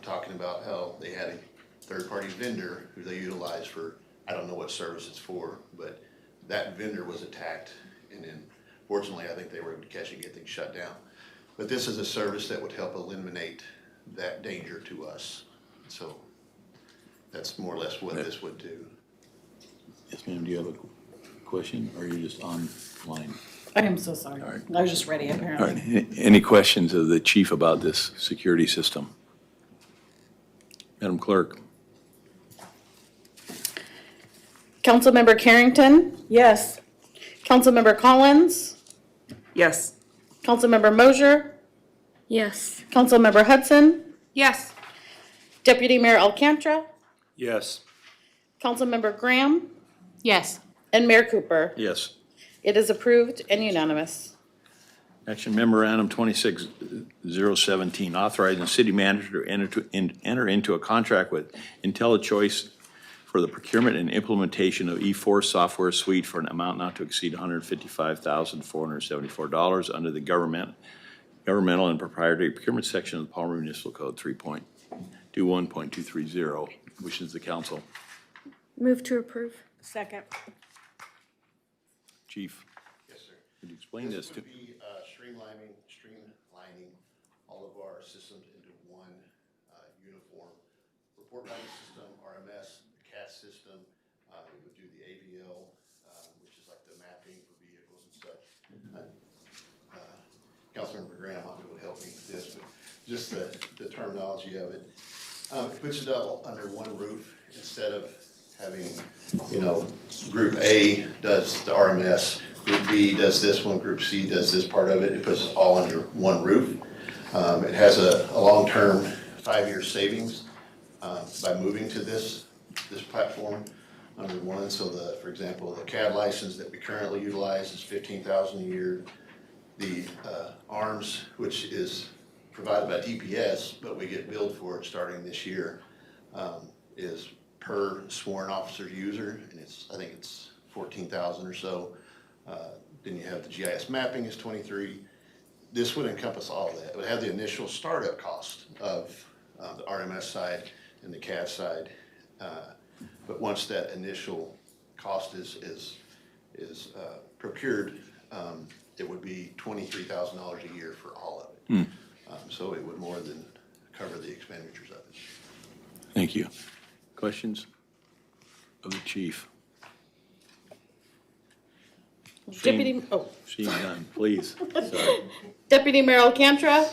talking about how they had a third-party vendor who they utilize for, I don't know what service it's for, but that vendor was attacked, and then fortunately I think they were able to catch and get things shut down. But this is a service that would help eliminate that danger to us. So that's more or less what this would do. Yes, ma'am, do you have a question, or are you just online? I am so sorry. All right. I was just ready, All apparently. right, any questions of the chief about this security system? Madam Clerk? Councilmember Carrington, Yes. Councilmember Collins, Yes. Councilmember Mosier, Yes. Councilmember Hudson, Yes. Deputy Mayor Alcantara, Yes. Councilmember Graham, Yes. and Mayor Cooper. Yes. It is approved and unanimous. Action Memorandum 26017, authorizing the city manager to enter into a contract with IntelliChoice for the procurement and implementation of E4 software suite for an amount not to exceed $155,474 under the governmental and proprietary procurement section of the Palmer Municipal Code 3.21.230. Wishes the council. Move to approve. Second. Chief, Yes, sir. could you explain this to? Would be streamlining all of our systems into one uniform report writing system, RMS, the CAS system. We would do the AVL, which is like the mapping for vehicles and such. Councilmember Graham would help me with this, but just the terminology of it. It puts it all under one roof instead of having, Group A does the RMS, Group B does this one, Group C does this part of it. It puts it all under one roof. It has a long-term 5-year savings by moving to this platform under one. So for example, the CAD license that we currently utilize is $15,000 a year. The ARMS, which is provided by DPS, but we get billed for it starting this year, is per sworn officer user, and I think it's 14,000 or so. Then you have the GIS mapping is 23. This would encompass all of that. It would have the initial startup cost of the RMS side and the CAD side. But once that initial cost is procured, it would be $23,000 a year for all of it. So it would more than cover the expenditures of it. Thank you. Questions of the chief? Deputy, Seeing none, please. Sorry. Deputy Mayor Alcantara,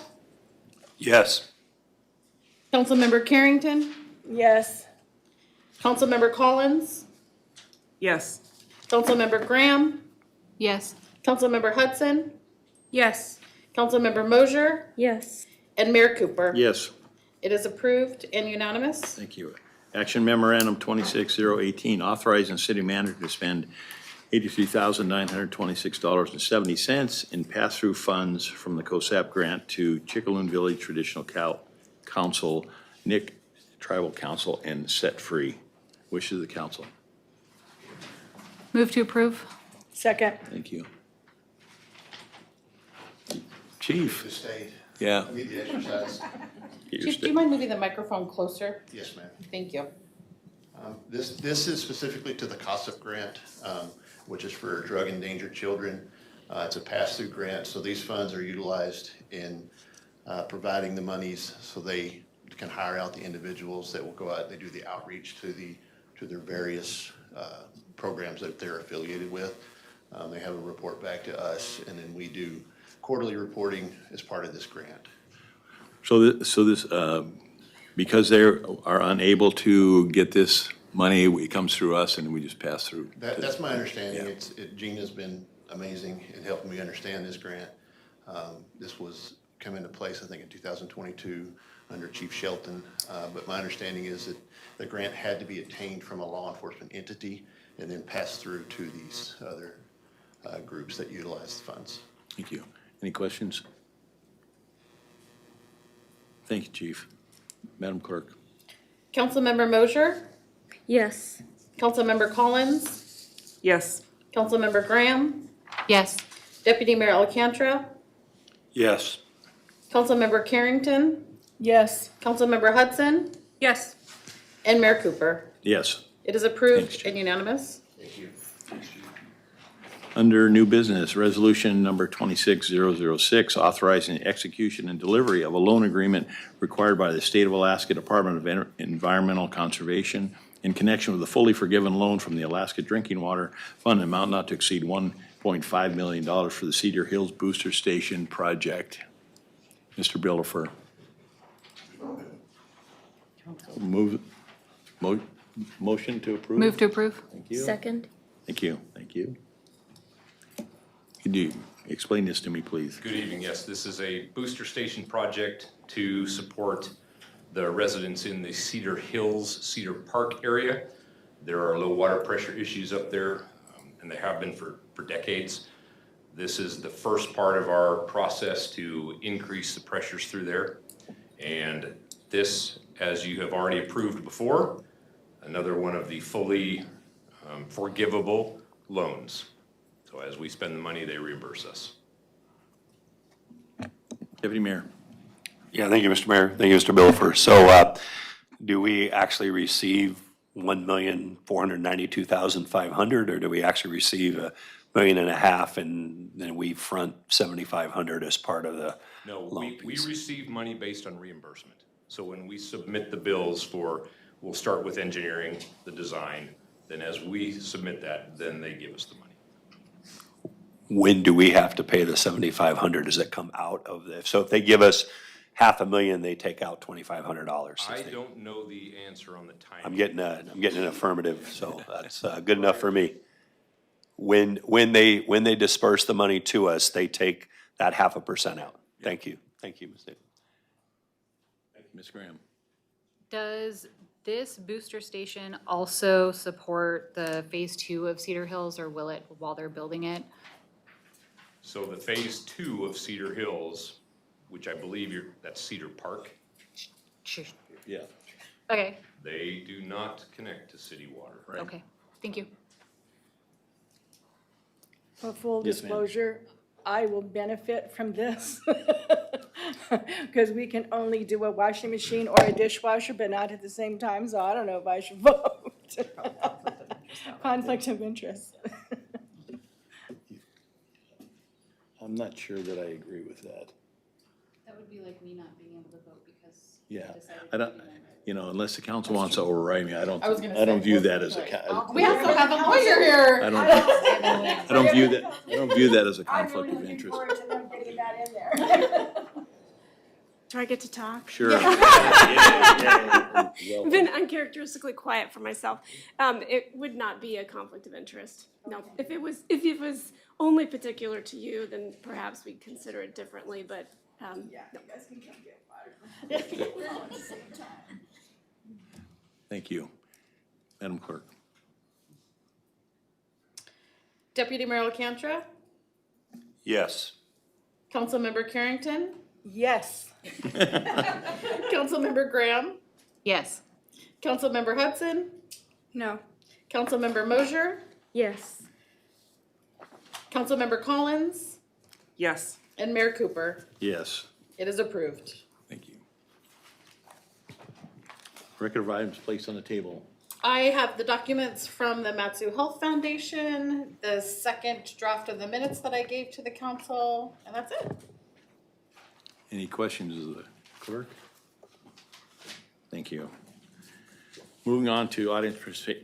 Yes. Councilmember Carrington, Yes. Councilmember Collins, Yes. Councilmember Graham, Yes. Councilmember Hudson, Yes. Councilmember Mosier, Yes. and Mayor Cooper. Yes. It is approved and unanimous. Thank you. Action Memorandum 26018, authorizing city manager to spend $83,926.70 in pass-through funds from the COSAP grant to Chickaloon Village Traditional Council, Nick Tribal Council, and Set Free. Wishes of the council. Move to approve. Second. Thank you. Chief. To state, Yeah. I need the exercise. Get your Chief, do you mind moving the microphone closer? Yes, ma'am. Thank you. This is specifically to the COSSUP grant, which is for drug endangered children. It's a pass-through grant, so these funds are utilized in providing the monies so they can hire out the individuals that will go out. They do the outreach to their various programs that they're affiliated with. They have a report back to us, and then we do quarterly reporting as part of this grant. So this, because they are unable to get this money, it comes through us and we just pass through. That's my understanding. Gina's been amazing in helping me understand this grant. This was come into place, I think, in 2022 under Chief Shelton. But my understanding is that the grant had to be obtained from a law enforcement entity and then passed through to these other groups that utilize the funds. Thank you. Any questions? Thank you, Chief. Madam Clerk. Councilmember Mosher? Yes. Councilmember Collins? Yes. Councilmember Graham? Yes. Deputy Mayor Alcantara? Yes. Councilmember Carrington? Yes. Councilmember Hudson? Yes. And Mayor Cooper? Yes. It is approved and unanimous. Thank you. Under new business, resolution number 26006, authorizing the execution and delivery of a loan agreement required by the State of Alaska Department of Environmental Conservation in connection with a fully forgiven loan from the Alaska Drinking Water Fund, amount not to exceed $1.5 million for the Cedar Hills Booster Station project. Mr. Billafer. Motion to approve? Move to approve. Thank you. Second? Thank you. Thank you. Could you explain this to me, please? Good evening. Yes, this is a booster station project to support the residents in the Cedar Hills, Cedar Park area. There are low water pressure issues up there, and they have been for decades. This is the first part of our process to increase the pressures through there. And this, as you have already approved before, another one of the fully forgivable loans. So as we spend the money, they reimburse us. Deputy Mayor. Yeah, thank you, Mr. Mayor. Thank you, Mr. Billafer. So do we actually receive $1,492,500, or do we actually receive $1.5 million and then we front $7,500 as part of the No, loan we piece? receive money based on reimbursement. So when we submit the bills for, we'll start with engineering, the design, then as we submit that, then they give us the money. When do we have to pay the $7,500? Does it come out of the, so if they give us $500,000, they take out $2,500? I don't know the answer on the timing. I'm getting an affirmative, so that's good enough for me. When they disperse the money to us, they take that 0.5% out. Thank you. Thank you, Ms. Davis. Thank you, Ms. Graham. Does this booster station also support the phase 2 of Cedar Hills, or will it while they're building it? So the phase 2 of Cedar Hills, which I believe that's Cedar Park, Yeah. Okay, they do not connect to city water. okay, thank you. For full Yes, ma'am. disclosure, I will benefit from this. Because we can only do a washing machine or a dishwasher, but not at the same time, so I don't know if I should vote. Conflict of interest. I'm not sure that I agree with that. That would be like me not being able to vote because. Yeah, I don't, unless the council wants to override me, I don't I was gonna say, view that as a, We also have a lawyer here. I don't view that as a conflict of interest. Do I get to talk? Sure. I've been uncharacteristically quiet for myself. It would not be a conflict of interest. No, if it was only particular to you, then perhaps we'd consider it differently, but, no. Thank you. Madam Clerk. Deputy Mayor Alcantara? Yes. Councilmember Carrington? Yes. Councilmember Graham? Yes. Councilmember Hudson? No. Councilmember Mosher? Yes. Councilmember Collins? Yes. And Mayor Cooper? Yes. It is approved. Thank you. Record of items placed on the table. I have the documents from the Matsu Health Foundation, the second draft of the minutes that I gave to the council, and that's it. Any questions of the clerk? Thank you. Moving on to audience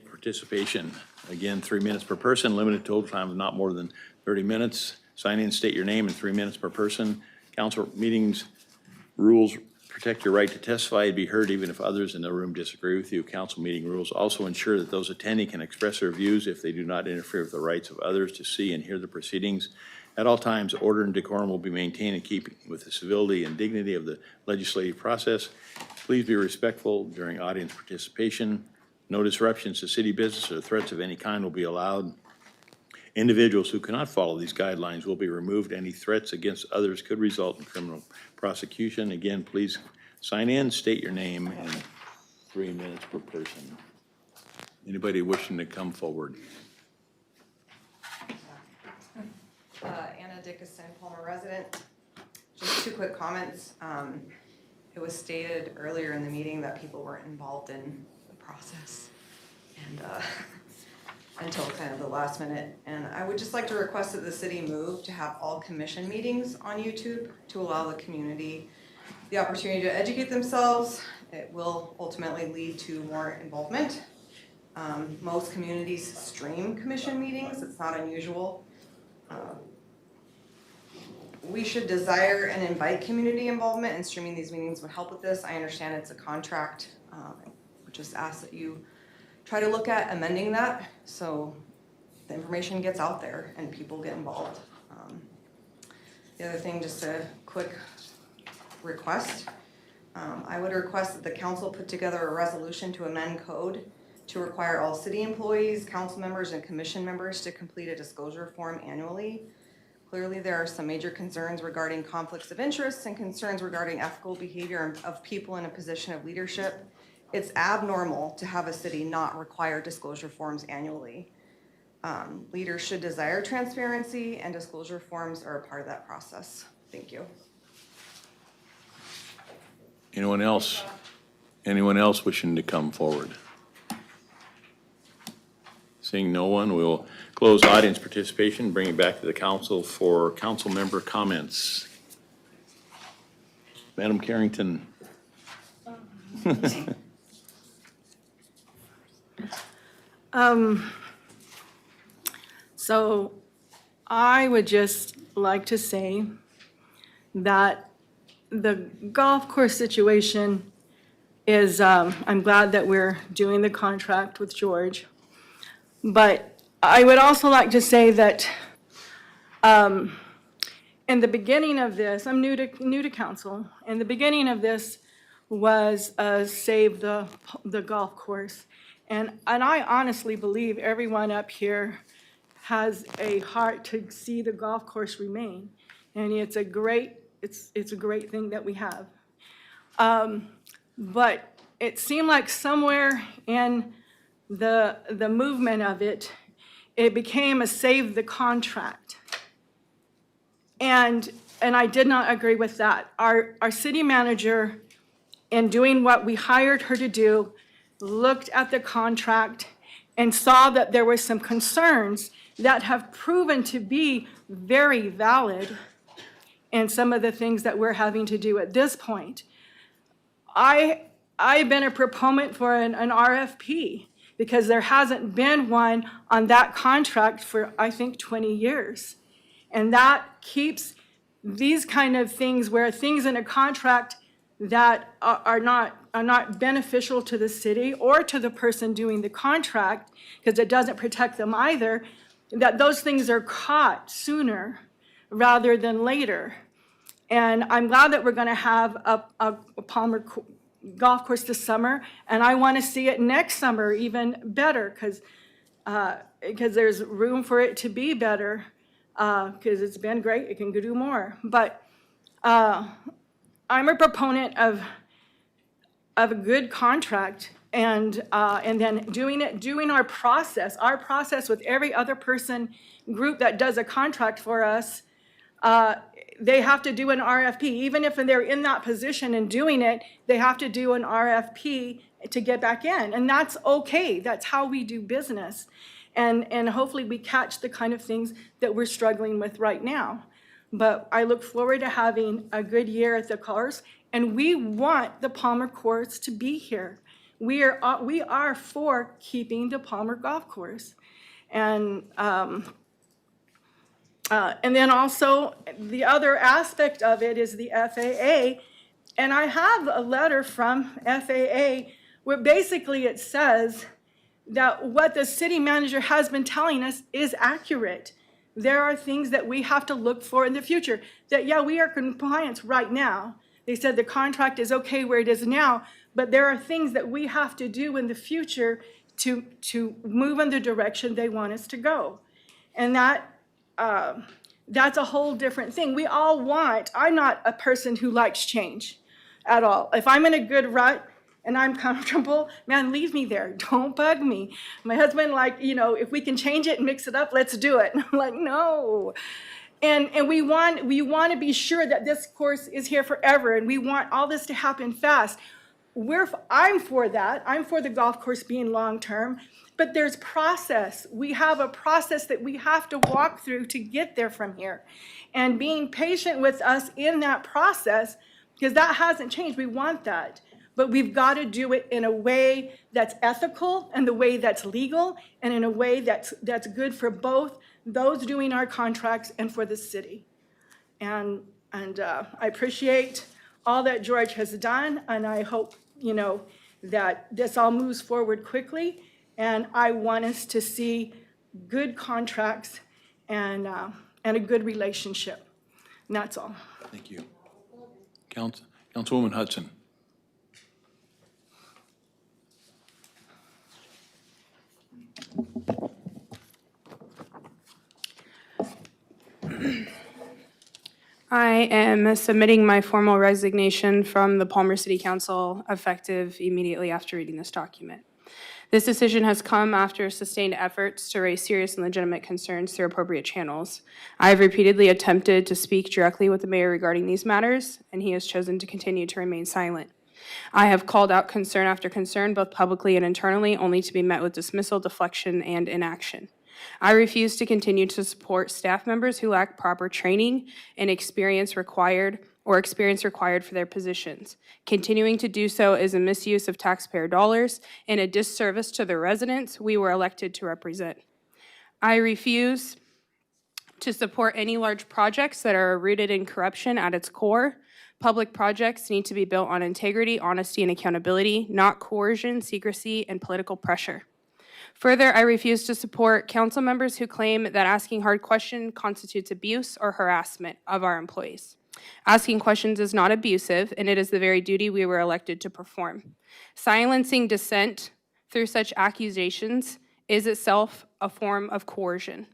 participation. Again, 3 minutes per person, limited total time of not more than 30 minutes. Sign in, state your name, and 3 minutes per person. Council meetings rules protect your right to testify and be heard even if others in the room disagree with you. Council meeting rules also ensure that those attending can express their views if they do not interfere with the rights of others to see and hear the proceedings. At all times, order and decorum will be maintained in keeping with the civility and dignity of the legislative process. Please be respectful during audience participation. No disruptions to city business or threats of any kind will be allowed. Individuals who cannot follow these guidelines will be removed. Any threats against others could result in criminal prosecution. Again, please sign in, state your name, and 3 minutes per person. Anybody wishing to come forward? Anna Dickinson, Palmer resident. Just 2 quick comments. It was stated earlier in the meeting that people weren't involved in the process and until kind of the last minute. And I would just like to request that the city move to have all commission meetings on YouTube to allow the community the opportunity to educate themselves. It will ultimately lead to more involvement. Most communities stream commission meetings. It's not unusual. We should desire and invite community involvement, and streaming these meetings would help with this. I understand it's a contract. We just ask that you try to look at amending that so the information gets out there and people get involved. The other thing, just a quick request. I would request that the council put together a resolution to amend code to require all city employees, council members, and commission members to complete a disclosure form annually. Clearly, there are some major concerns regarding conflicts of interest and concerns regarding ethical behavior of people in a position of leadership. It's abnormal to have a city not require disclosure forms annually. Leaders should desire transparency, and disclosure forms are a part of that process. Thank you. Anyone else? Anyone else wishing to come forward? Seeing no one, we will close audience participation, bring it back to the council for council member comments. Madam Carrington. So I would just like to say that the golf course situation is, I'm glad that we're doing the contract with George. But I would also like to say that in the beginning of this, I'm new to council, in the beginning of this was save the golf course. And I honestly believe everyone up here has a heart to see the golf course remain. And it's a great thing that we have. But it seemed like somewhere in the movement of it, it became a save the contract. And I did not agree with that. Our city manager, in doing what we hired her to do, looked at the contract and saw that there were some concerns that have proven to be very valid in some of the things that we're having to do at this point. I've been a proponent for an RFP because there hasn't been one on that contract for, I think, 20 years. And that keeps these kind of things where things in a contract that are not beneficial to the city or to the person doing the contract, because it doesn't protect them either, that those things are caught sooner rather than later. And I'm glad that we're going to have a Palmer golf course this summer, and I want to see it next summer even better, because there's room for it to be better, because it's been great. It can do more. But I'm a proponent of a good contract, and then doing our process with every other group that does a contract for us. they have to do an RFP. Even if they're in that position and doing it, they have to do an RFP to get back in. And that's okay. That's how we do business. And hopefully we catch the kind of things that we're struggling with right now. But I look forward to having a good year at the course, and we want the Palmer course to be here. We are for keeping the Palmer Golf Course. And then also the other aspect of it is the FAA. And I have a letter from FAA where basically it says that what the city manager has been telling us is accurate. There are things that we have to look for in the future. That, yeah, we are compliant right now. They said the contract is okay where it is now, but there are things that we have to do in the future to move in the direction they want us to go. And that's a whole different thing. We all want, I'm not a person who likes change at all. If I'm in a good rut and I'm comfortable, man, leave me there. Don't bug me. My husband, like, if we can change it and mix it up, let's do it. And I'm like, no. And we want to be sure that this course is here forever, and we want all this to happen fast. I'm for that. I'm for the golf course being long-term, but there's process. We have a process that we have to walk through to get there from here. And being patient with us in that process, because that hasn't changed. We want that. But we've got to do it in a way that's ethical and the way that's legal and in a way that's good for both those doing our contracts and for the city. And I appreciate all that George has done, and I hope, that this all moves forward quickly. And I want us to see good contracts and a good relationship. And that's all. Thank you. Councilwoman Hudson. I am submitting my formal resignation from the Palmer City Council effective immediately after reading this document. This decision has come after sustained efforts to raise serious and legitimate concerns through appropriate channels. I have repeatedly attempted to speak directly with the mayor regarding these matters, and he has chosen to continue to remain silent. I have called out concern after concern, both publicly and internally, only to be met with dismissal, deflection, and inaction. I refuse to continue to support staff members who lack proper training and experience required for their positions. Continuing to do so is a misuse of taxpayer dollars and a disservice to the residents we were elected to represent. I refuse to support any large projects that are rooted in corruption at its core. Public projects need to be built on integrity, honesty, and accountability, not coercion, secrecy, and political pressure. Further, I refuse to support council members who claim that asking hard questions constitutes abuse or harassment of our employees. Asking questions is not abusive, and it is the very duty we were elected to perform. Silencing dissent through such accusations is itself a form of coercion.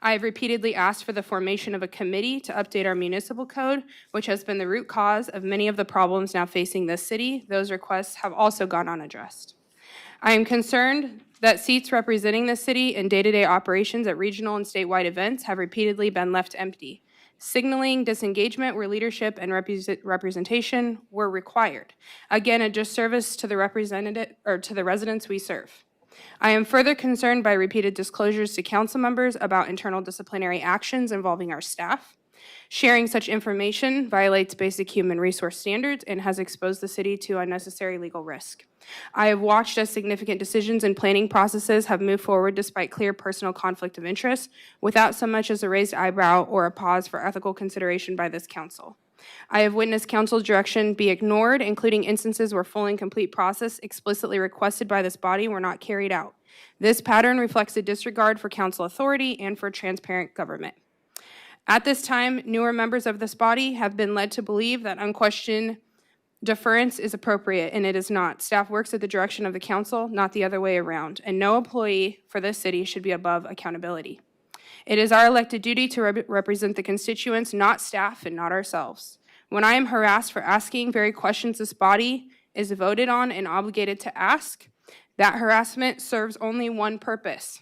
I have repeatedly asked for the formation of a committee to update our municipal code, which has been the root cause of many of the problems now facing this city. Those requests have also gone unaddressed. I am concerned that seats representing the city in day-to-day operations at regional and statewide events have repeatedly been left empty, signaling disengagement where leadership and representation were required. Again, a disservice to the residents we serve. I am further concerned by repeated disclosures to council members about internal disciplinary actions involving our staff. Sharing such information violates basic human resource standards and has exposed the city to unnecessary legal risk. I have watched as significant decisions and planning processes have moved forward despite clear personal conflict of interest, without so much as a raised eyebrow or a pause for ethical consideration by this council. I have witnessed council's direction be ignored, including instances where full and complete process explicitly requested by this body were not carried out. This pattern reflects a disregard for council authority and for transparent government. At this time, newer members of this body have been led to believe that unquestioned deference is appropriate, and it is not. Staff works at the direction of the council, not the other way around, and no employee for this city should be above accountability. It is our elected duty to represent the constituents, not staff and not ourselves. When I am harassed for asking very questions this body is voted on and obligated to ask, that harassment serves only one purpose: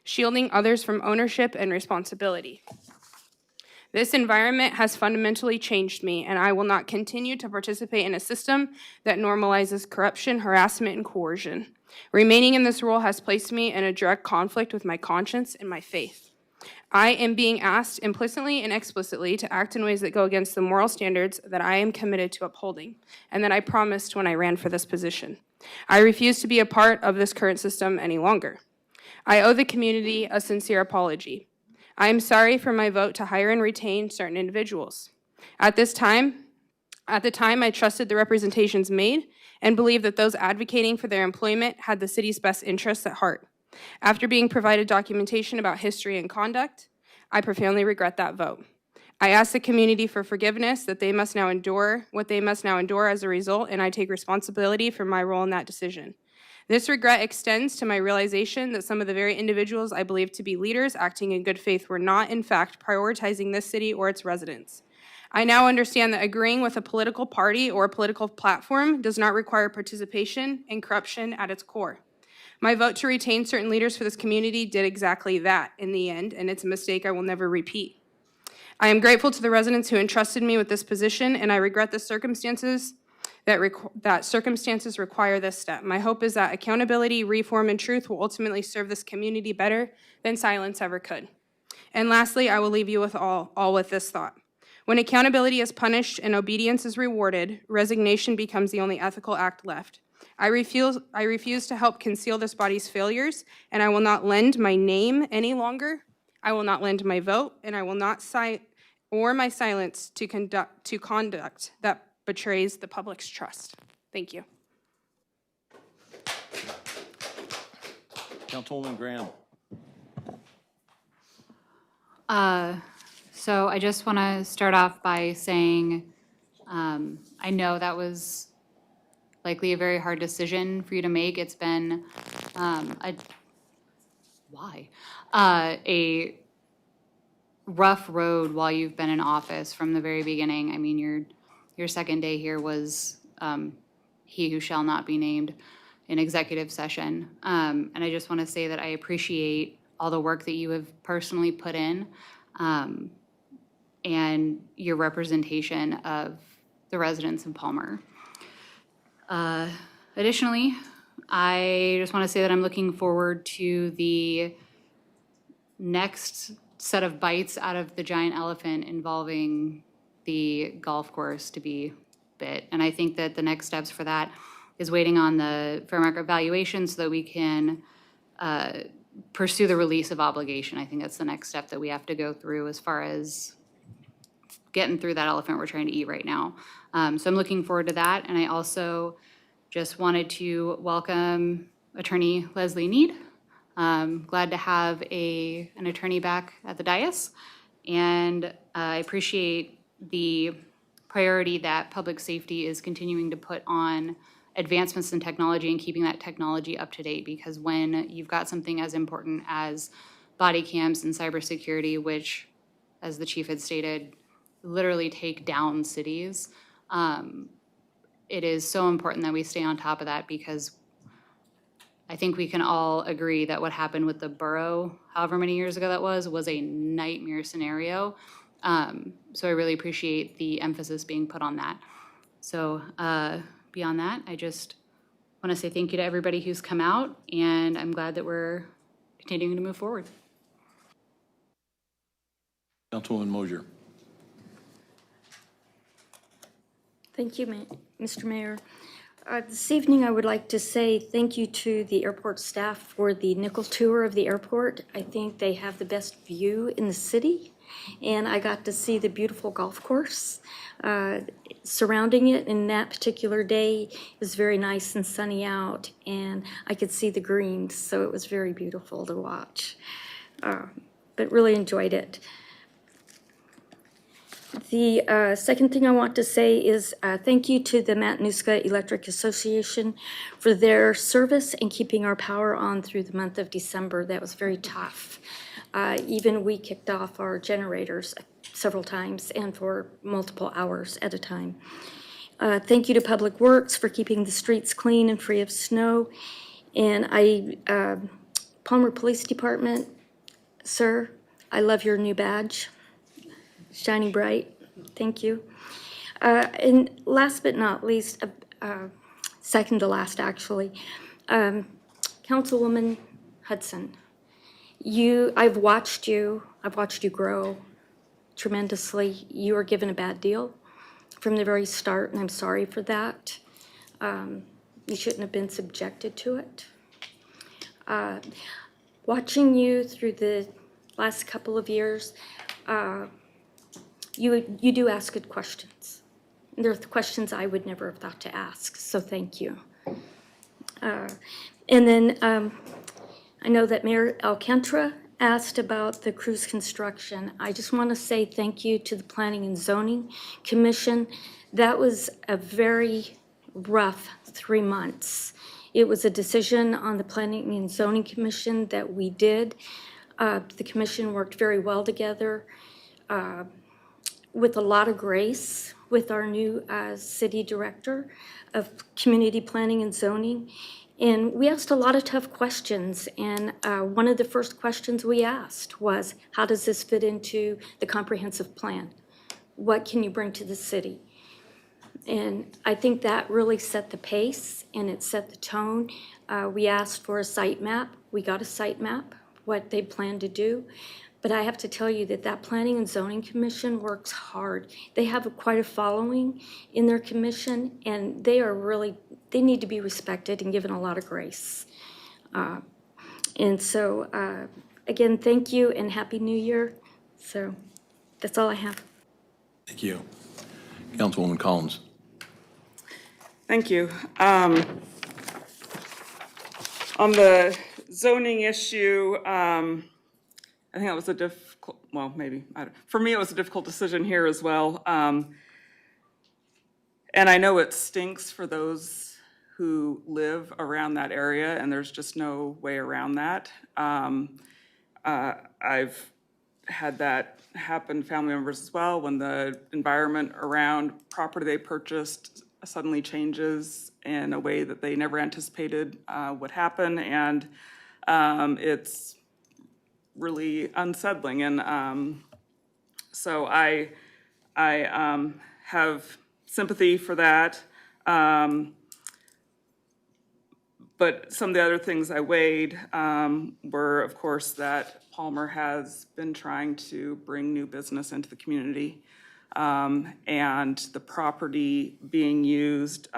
shielding others from ownership and responsibility. This environment has fundamentally changed me, and I will not continue to participate in a system that normalizes corruption, harassment, and coercion. Remaining in this role has placed me in a direct conflict with my conscience and my faith. I am being asked implicitly and explicitly to act in ways that go against the moral standards that I am committed to upholding, and that I promised when I ran for this position. I refuse to be a part of this current system any longer. I owe the community a sincere apology. I am sorry for my vote to hire and retain certain individuals. At the time, I trusted the representations made and believed that those advocating for their employment had the city's best interests at heart. After being provided documentation about history and conduct, I profoundly regret that vote. I ask the community for forgiveness that they must now endure what they must now endure as a result, and I take responsibility for my role in that decision. This regret extends to my realization that some of the very individuals I believed to be leaders acting in good faith were not, in fact, prioritizing this city or its residents. I now understand that agreeing with a political party or a political platform does not require participation in corruption at its core. My vote to retain certain leaders for this community did exactly that in the end, and it's a mistake I will never repeat. I am grateful to the residents who entrusted me with this position, and I regret the circumstances that circumstances require this step. My hope is that accountability, reform, and truth will ultimately serve this community better than silence ever could. And lastly, I will leave you with all with this thought. When accountability is punished and obedience is rewarded, resignation becomes the only ethical act left. I refuse to help conceal this body's failures, and I will not lend my name any longer. I will not lend my vote, and I will not or my silence to conduct that betrays the public's trust. Thank you. Councilwoman Graham. So I just want to start off by saying I know that was likely a very hard decision for you to make. It's been a rough road while you've been in office from the very beginning. I mean, your second day here was he who shall not be named in executive session. And I just want to say that I appreciate all the work that you have personally put in and your representation of the residents of Palmer. Additionally, I just want to say that I'm looking forward to the next set of bites out of the giant elephant involving the golf course to be bit. And I think that the next steps for that is waiting on the fair market valuation so that we can pursue the release of obligation. I think that's the next step that we have to go through as far as getting through that elephant we're trying to eat right now. So I'm looking forward to that. And I also just wanted to welcome Attorney Leslie Need. Glad to have an attorney back at the dais. And I appreciate the priority that public safety is continuing to put on advancements in technology and keeping that technology up to date, because when you've got something as important as body cams and cybersecurity, which, as the chief had stated, literally take down cities, it is so important that we stay on top of that, because I think we can all agree that what happened with the borough, however many years ago that was a nightmare scenario. So I really appreciate the emphasis being put on that. So beyond that, I just want to say thank you to everybody who's come out, and I'm glad that we're continuing to move forward. Councilwoman Mosier. Thank you, Mr. Mayor. This evening, I would like to say thank you to the airport staff for the nickel tour of the airport. I think they have the best view in the city, and I got to see the beautiful golf course surrounding it. And that particular day, it was very nice and sunny out, and I could see the greens, so it was very beautiful to watch. But really enjoyed it. The second thing I want to say is thank you to the Matanuska Electric Association for their service in keeping our power on through the month of December. That was very tough. Even we kicked off our generators several times and for multiple hours at a time. Thank you to Public Works for keeping the streets clean and free of snow. And Palmer Police Department, sir, I love your new badge. shining bright. Thank you. And last but not least, second to last actually, Councilwoman Hudson, I've watched you grow tremendously. You were given a bad deal from the very start, and I'm sorry for that. You shouldn't have been subjected to it. Watching you through the last couple of years, you do ask good questions. They're questions I would never have thought to ask, so thank you. And then I know that Mayor Alcantara asked about the cruise construction. I just want to say thank you to the Planning and Zoning Commission. That was a very rough 3 months. It was a decision on the Planning and Zoning Commission that we did. The commission worked very well together with a lot of grace with our new city director of community planning and zoning. And we asked a lot of tough questions. And one of the first questions we asked was, how does this fit into the comprehensive plan? What can you bring to the city? And I think that really set the pace and it set the tone. We asked for a site map. We got a site map, what they plan to do. But I have to tell you that Planning and Zoning Commission works hard. They have quite a following in their commission, and they need to be respected and given a lot of grace. And so, again, thank you and Happy New Year. So that's all I have. Thank you. Councilwoman Collins. Thank you. On the zoning issue, I think that was a difficult, well, maybe, for me, it was a difficult decision here as well. And I know it stinks for those who live around that area, and there's just no way around that. I've had that happen to family members as well, when the environment around property they purchased suddenly changes in a way that they never anticipated would happen, and it's really unsettling. And so I have sympathy for that. But some of the other things I weighed were, of course, that Palmer has been trying to bring new business into the community. And the property being used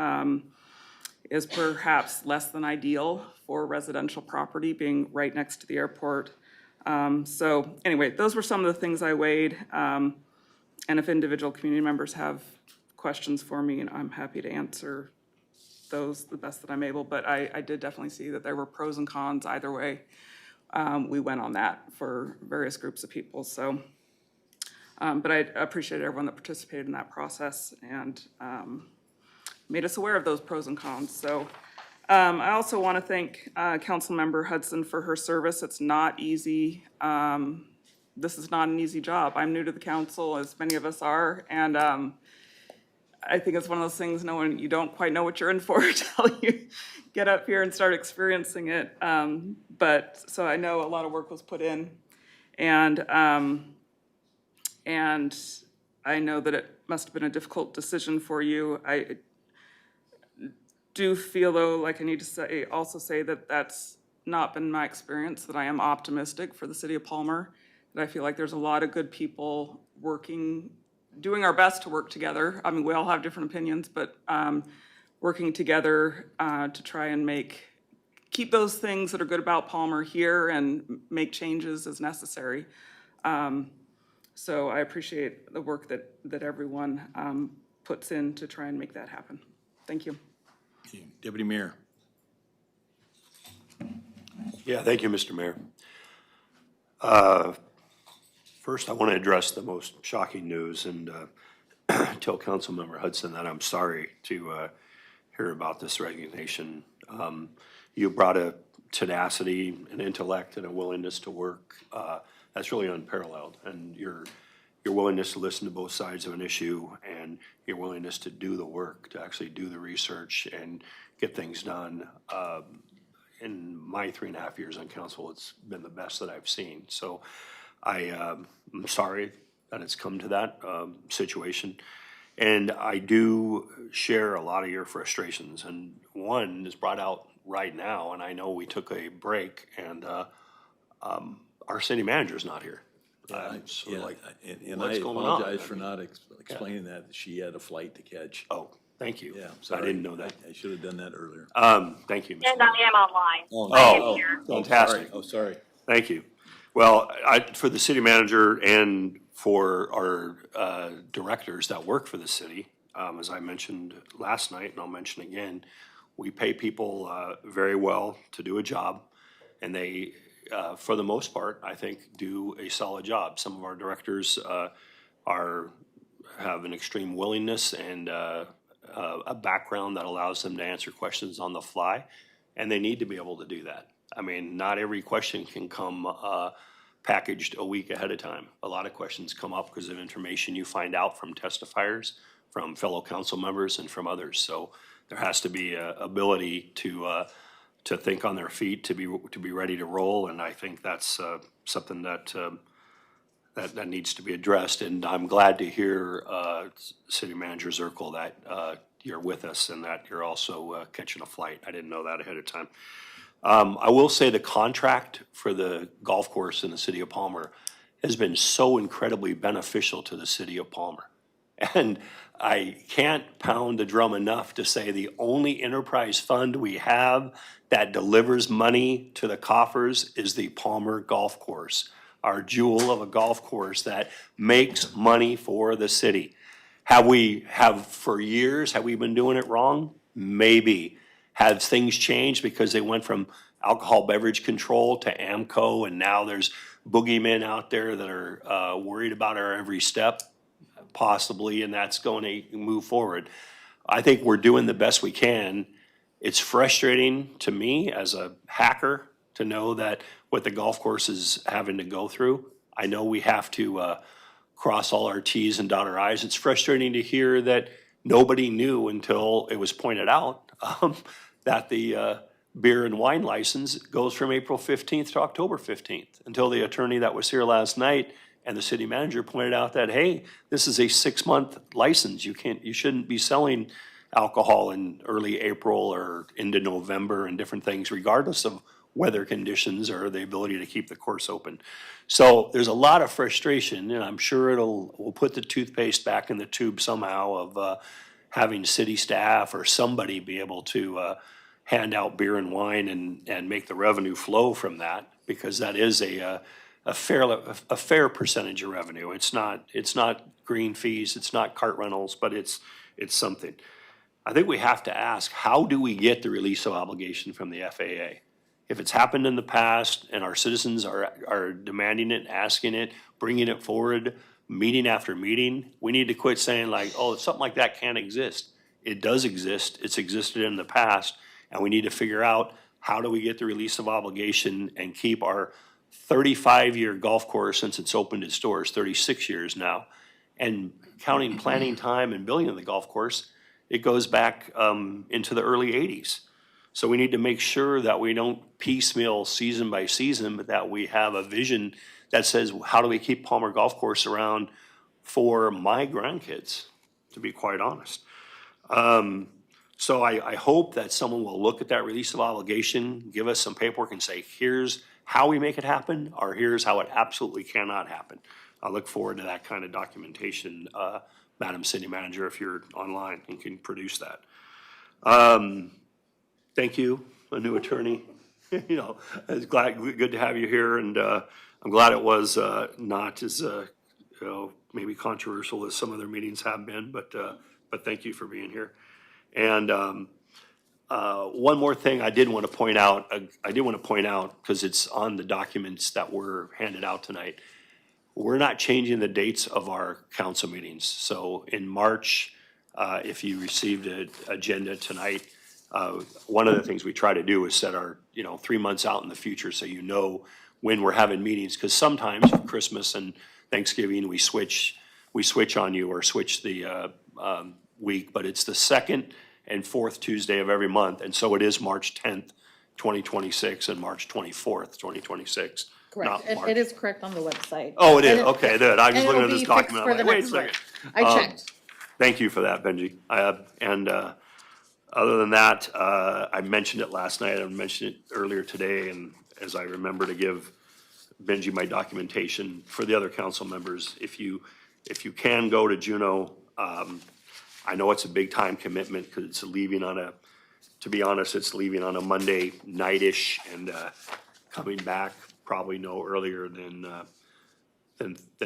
is perhaps less than ideal for residential property, being right next to the airport. So anyway, those were some of the things I weighed. And if individual community members have questions for me, I'm happy to answer those the best that I'm able. But I did definitely see that there were pros and cons either way. We went on that for various groups of people. So, but I appreciate everyone that participated in that process and made us aware of those pros and cons. So I also want to thank Councilmember Hudson for her service. It's not easy. This is not an easy job. I'm new to the council, as many of us are, and I think it's one of those things you don't quite know what you're in for until you get up here and start experiencing it. But so I know a lot of work was put in, and I know that it must have been a difficult decision for you. I do feel, though, like I need to also say that that's not been my experience, that I am optimistic for the city of Palmer, that I feel like there's a lot of good people doing our best to work together. I mean, we all have different opinions, but working together to try and keep those things that are good about Palmer here and make changes as necessary. So I appreciate the work that everyone puts in to try and make that happen. Thank you. Deputy Mayor. Yeah, thank you, Mr. Mayor. First, I want to address the most shocking news and tell Councilmember Hudson that I'm sorry to hear about this resignation. You brought a tenacity, an intellect, and a willingness to work that's really unparalleled. And your willingness to listen to both sides of an issue and your willingness to do the work, to actually do the research and get things done. In my 3.5 years on council, it's been the best that I've seen. So I'm sorry it's come to that situation. And I do share a lot of your frustrations, and one is brought out right now, and I know we took a break, and our city manager's not here. So Yeah, like, and what's I going on? apologize for not explaining that she had a flight to catch. Oh, thank you. Yeah, I sorry. didn't know that. I should have done that earlier. Thank you, Mr. And I am online. Oh, fantastic. Oh, sorry. Thank you. Well, for the city manager and for our directors that work for the city, as I mentioned last night, and I'll mention again, we pay people very well to do a job, and they, for the most part, I think, do a solid job. Some of our directors have an extreme willingness and a background that allows them to answer questions on the fly, and they need to be able to do that. I mean, not every question can come packaged a week ahead of time. A lot of questions come up because of information you find out from testifiers, from fellow council members, and from others. So there has to be a ability to think on their feet, to be ready to roll, and I think that's something that needs to be addressed. And I'm glad to hear, City Manager Zirkle, that you're with us and that you're also catching a flight. I didn't know that ahead of time. I will say the contract for the golf course in the city of Palmer has been so incredibly beneficial to the city of Palmer. And I can't pound the drum enough to say the only enterprise fund we have that delivers money to the coffers is the Palmer Golf Course, our jewel of a golf course that makes money for the city. For years, have we been doing it wrong? Maybe. Have things changed because they went from alcohol beverage control to AMCO, and now there's boogeymen out there that are worried about our every step? Possibly, and that's going to move forward. I think we're doing the best we can. It's frustrating to me as a hacker to know that what the golf course is having to go through. I know we have to cross all our T's and dot our I's. It's frustrating to hear that nobody knew until it was pointed out that the beer and wine license goes from April 15th to October 15th, until the attorney that was here last night and the city manager pointed out that, hey, this is a 6-month license. You shouldn't be selling alcohol in early April or into November and different things, regardless of weather conditions or the ability to keep the course open. So there's a lot of frustration, and I'm sure we'll put the toothpaste back in the tube somehow of having city staff or somebody be able to hand out beer and wine and make the revenue flow from that, because that is a fair percentage of revenue. It's not green fees, it's not cart rentals, but it's something. I think we have to ask, how do we get the release of obligation from the FAA? If it's happened in the past and our citizens are demanding it, asking it, bringing it forward, meeting after meeting, we need to quit saying like, oh, something like that can't exist. It does exist, it's existed in the past, and we need to figure out, how do we get the release of obligation and keep our 35-year golf course, since it's opened its doors, 36 years now, and counting planning time and building of the golf course, it goes back into the early 80s. So we need to make sure that we don't piecemeal season by season, but that we have a vision that says, how do we keep Palmer Golf Course around for my grandkids, to be quite honest. So I hope that someone will look at that release of obligation, give us some paperwork and say, here's how we make it happen, or here's how it absolutely cannot happen. I look forward to that kind of documentation, Madam City Manager, if you're online and can produce that. Thank you, a new attorney. It's good to have you here, and I'm glad it was not as maybe controversial as some other meetings have been, but thank you for being here. And one more thing I did want to point out, because it's on the documents that were handed out tonight. We're not changing the dates of our council meetings. So in March, if you received an agenda tonight, one of the things we try to do is set our, 3 months out in the future, so you know when we're having meetings, because sometimes for Christmas and Thanksgiving, we switch on you or switch the week, but it's the second and fourth Tuesday of every month, and so it is March 10th, 2026 and March 24th, 2026. Correct. It is correct on the website. Oh, it is, And okay, good. I was and looking it'll at this be fixed document, for I'm the like, wait a next one. second. I checked. Thank you for that, Benji. Other than that, I mentioned it last night, I mentioned it earlier today, and as I remember to give Benji my documentation for the other council members, if you can go to Juneau, I know it's a big time commitment because it's leaving on a, to be honest, it's leaving on a Monday night-ish and coming back probably no earlier than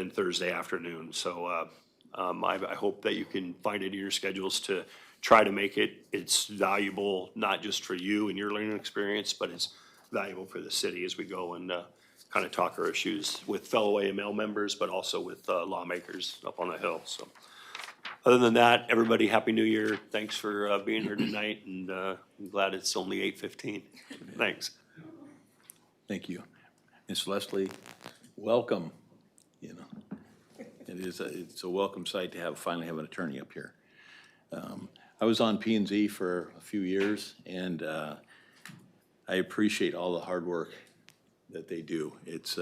Thursday afternoon. So I hope that you can find it in your schedules to try to make it. It's valuable, not just for you and your learning experience, but it's valuable for the city as we go and kind of talk our issues with fellow AML members, but also with lawmakers up on the Hill. So other than that, everybody, Happy New Year. Thanks for being here tonight, and I'm glad it's only 8:15. Thanks. Thank you. Ms. Leslie, welcome. You know, it's a welcome sight to finally have an attorney up here. I was on P&Z for a few years, and I appreciate all the hard work that they do. It's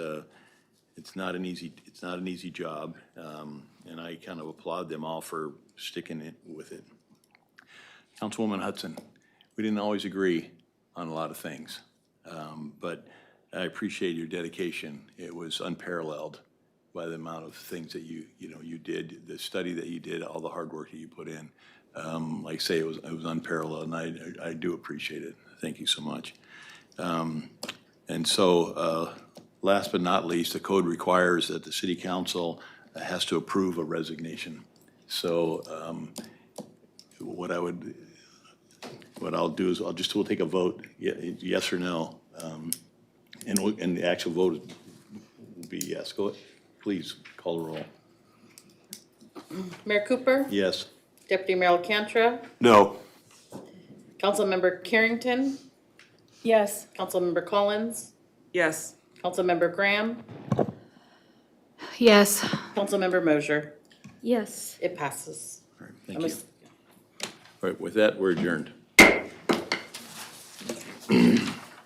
not an easy job, and I kind of applaud them all for sticking it with it. Councilwoman Hudson, we didn't always agree on a lot of things, but I appreciate your dedication. It was unparalleled by the amount of things that you did, the study that you did, all the hard work that you put in. Like I say, it was unparalleled, and I do appreciate it. Thank you so much. And so, last but not least, the code requires that the city council has to approve a resignation. So what I'll do is we'll take a vote, yes or no. And the actual vote will be yes. Go ahead. Please call the roll. Mayor Cooper? Yes. Deputy Mayor Alcantara? No. Councilmember Carrington? Yes. Councilmember Collins? Yes. Councilmember Graham? Yes. Councilmember Mosier? Yes. It passes. All right, thank you. All right, with that, we're adjourned.